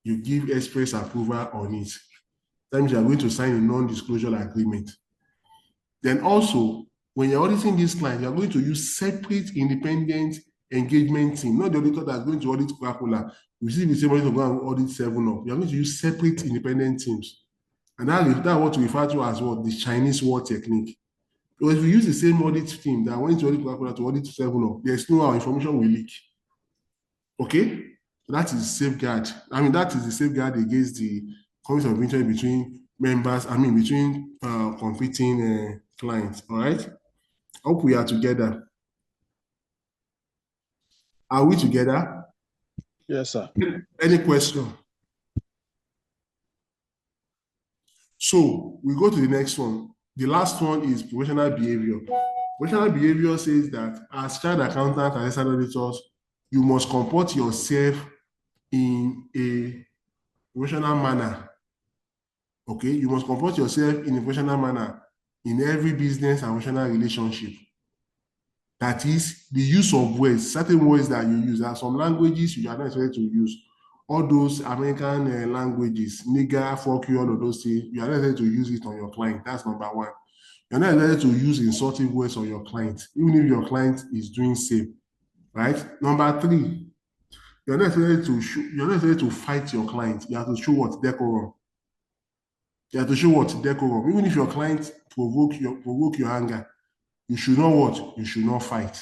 you give express approval on it. That means you are going to sign a non-disclosure agreement. Then also, when you're auditing this client, you're going to use separate independent engagement team, not the auditor that's going to audit Coca-Cola. You see the same auditor go and audit 7-Up. You're going to use separate independent teams. And that's what we refer to as what? The Chinese wall technique. Because if we use the same audit team that went to audit Coca-Cola to audit 7-Up, there's no how information will leak. Okay? That is safeguard. I mean, that is the safeguard against the conflict of interest between members, between competing clients. All right? I hope we are together. Are we together? Yes, sir. Any question? So we go to the next one. The last one is professional behavior. Professional behavior says that as child accountant and external auditors, you must comport yourself in a professional manner. Okay, you must comport yourself in a professional manner in every business and professional relationship. That is the use of words, certain words that you use. There are some languages you are not expected to use. All those American languages, nigger, fuck you, all of those things, you are not expected to use it on your client. That's number one. You're not expected to use insulting words on your client, even if your client is doing same. Right? Number three, you're not expected to fight your client. You have to show what? Decorum. You have to show what? Decorum. Even if your client provoke your anger, you should not what? You should not fight.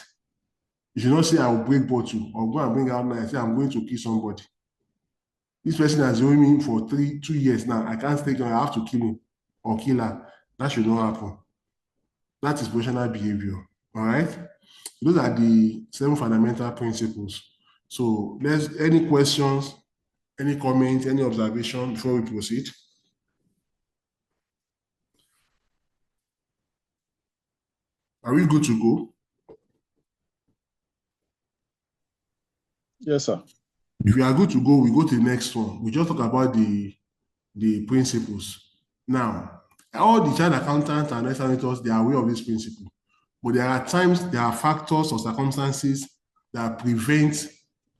You should not say, I will break bottle or go and bring out knife and say, I'm going to kill somebody. This person has known me for 2 years now. I can't stay there. I have to kill him or kill her. That should not happen. That is professional behavior. All right? Those are the 7 fundamental principles. So any questions, any comments, any observation before we proceed? Are we good to go? Yes, sir. If we are good to go, we go to the next one. We just talk about the principles. Now, all the child accountants and examinators, they are aware of this principle. But there are times, there are factors or circumstances that prevent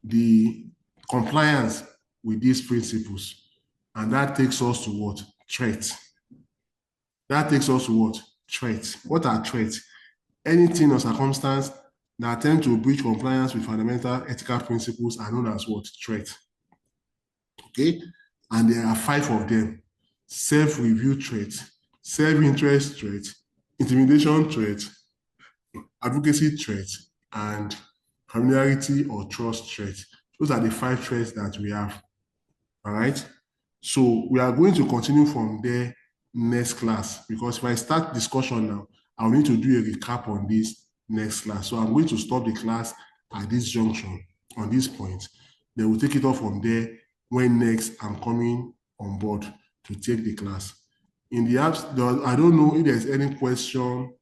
the compliance with these principles. And that takes us to what? Threats. That takes us to what? Threats. What are threats? Anything or circumstance that attempt to breach compliance with fundamental ethical principles are known as what? Threats. Okay? And there are 5 of them. Self-review threats, self-interest threats, intimidation threat, advocacy threat, and familiarity or trust threat. Those are the 5 threats that we have. All right. So we are going to continue from there next class, because if I start discussion now, I'll need to do a recap on this next class. So I'm going to stop the class at this junction, on this point. Then we'll take it off from there when next I'm coming on board to take the class. In the apps, I don't know if there's any question,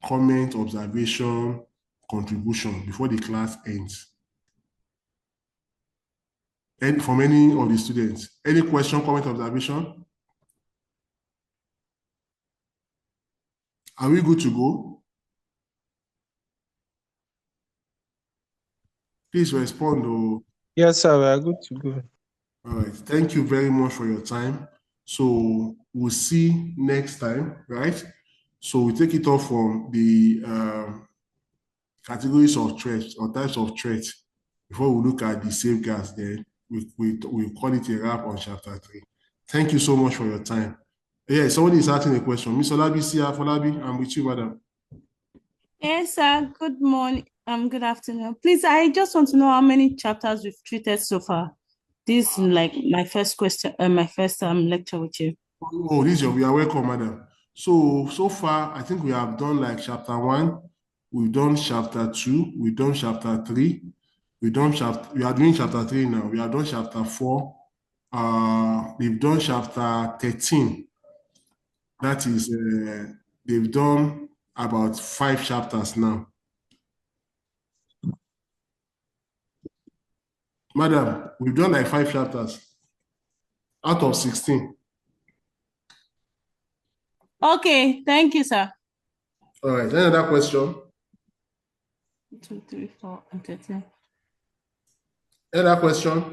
comment, observation, contribution before the class ends. And from any of the students, any question, comment, observation? Are we good to go? Please respond. Oh. Yes, sir, we are good to go. All right. Thank you very much for your time. So we'll see next time, right? So we take it off from the categories of threats or types of threats before we look at the safeguards. Then we call it a wrap on chapter 3. Thank you so much for your time. Yeah, somebody is asking a question. Miss Olabi, Folabi, I'm with you, madam. Yes, sir. Good morning. Good afternoon. Please, I just want to know how many chapters we've treated so far. This is like my first question, my first lecture with you. Oh, we are welcome, madam. So far, I think we have done like chapter 1, we've done chapter 2, we've done chapter 3, we are doing chapter 3 now. We have done chapter 4, we've done chapter 13. That is, they've done about 5 chapters now. Madam, we've done like 5 chapters out of 16. Okay, thank you, sir. All right, any other question? 2, 3, 4, and 13. Any other question?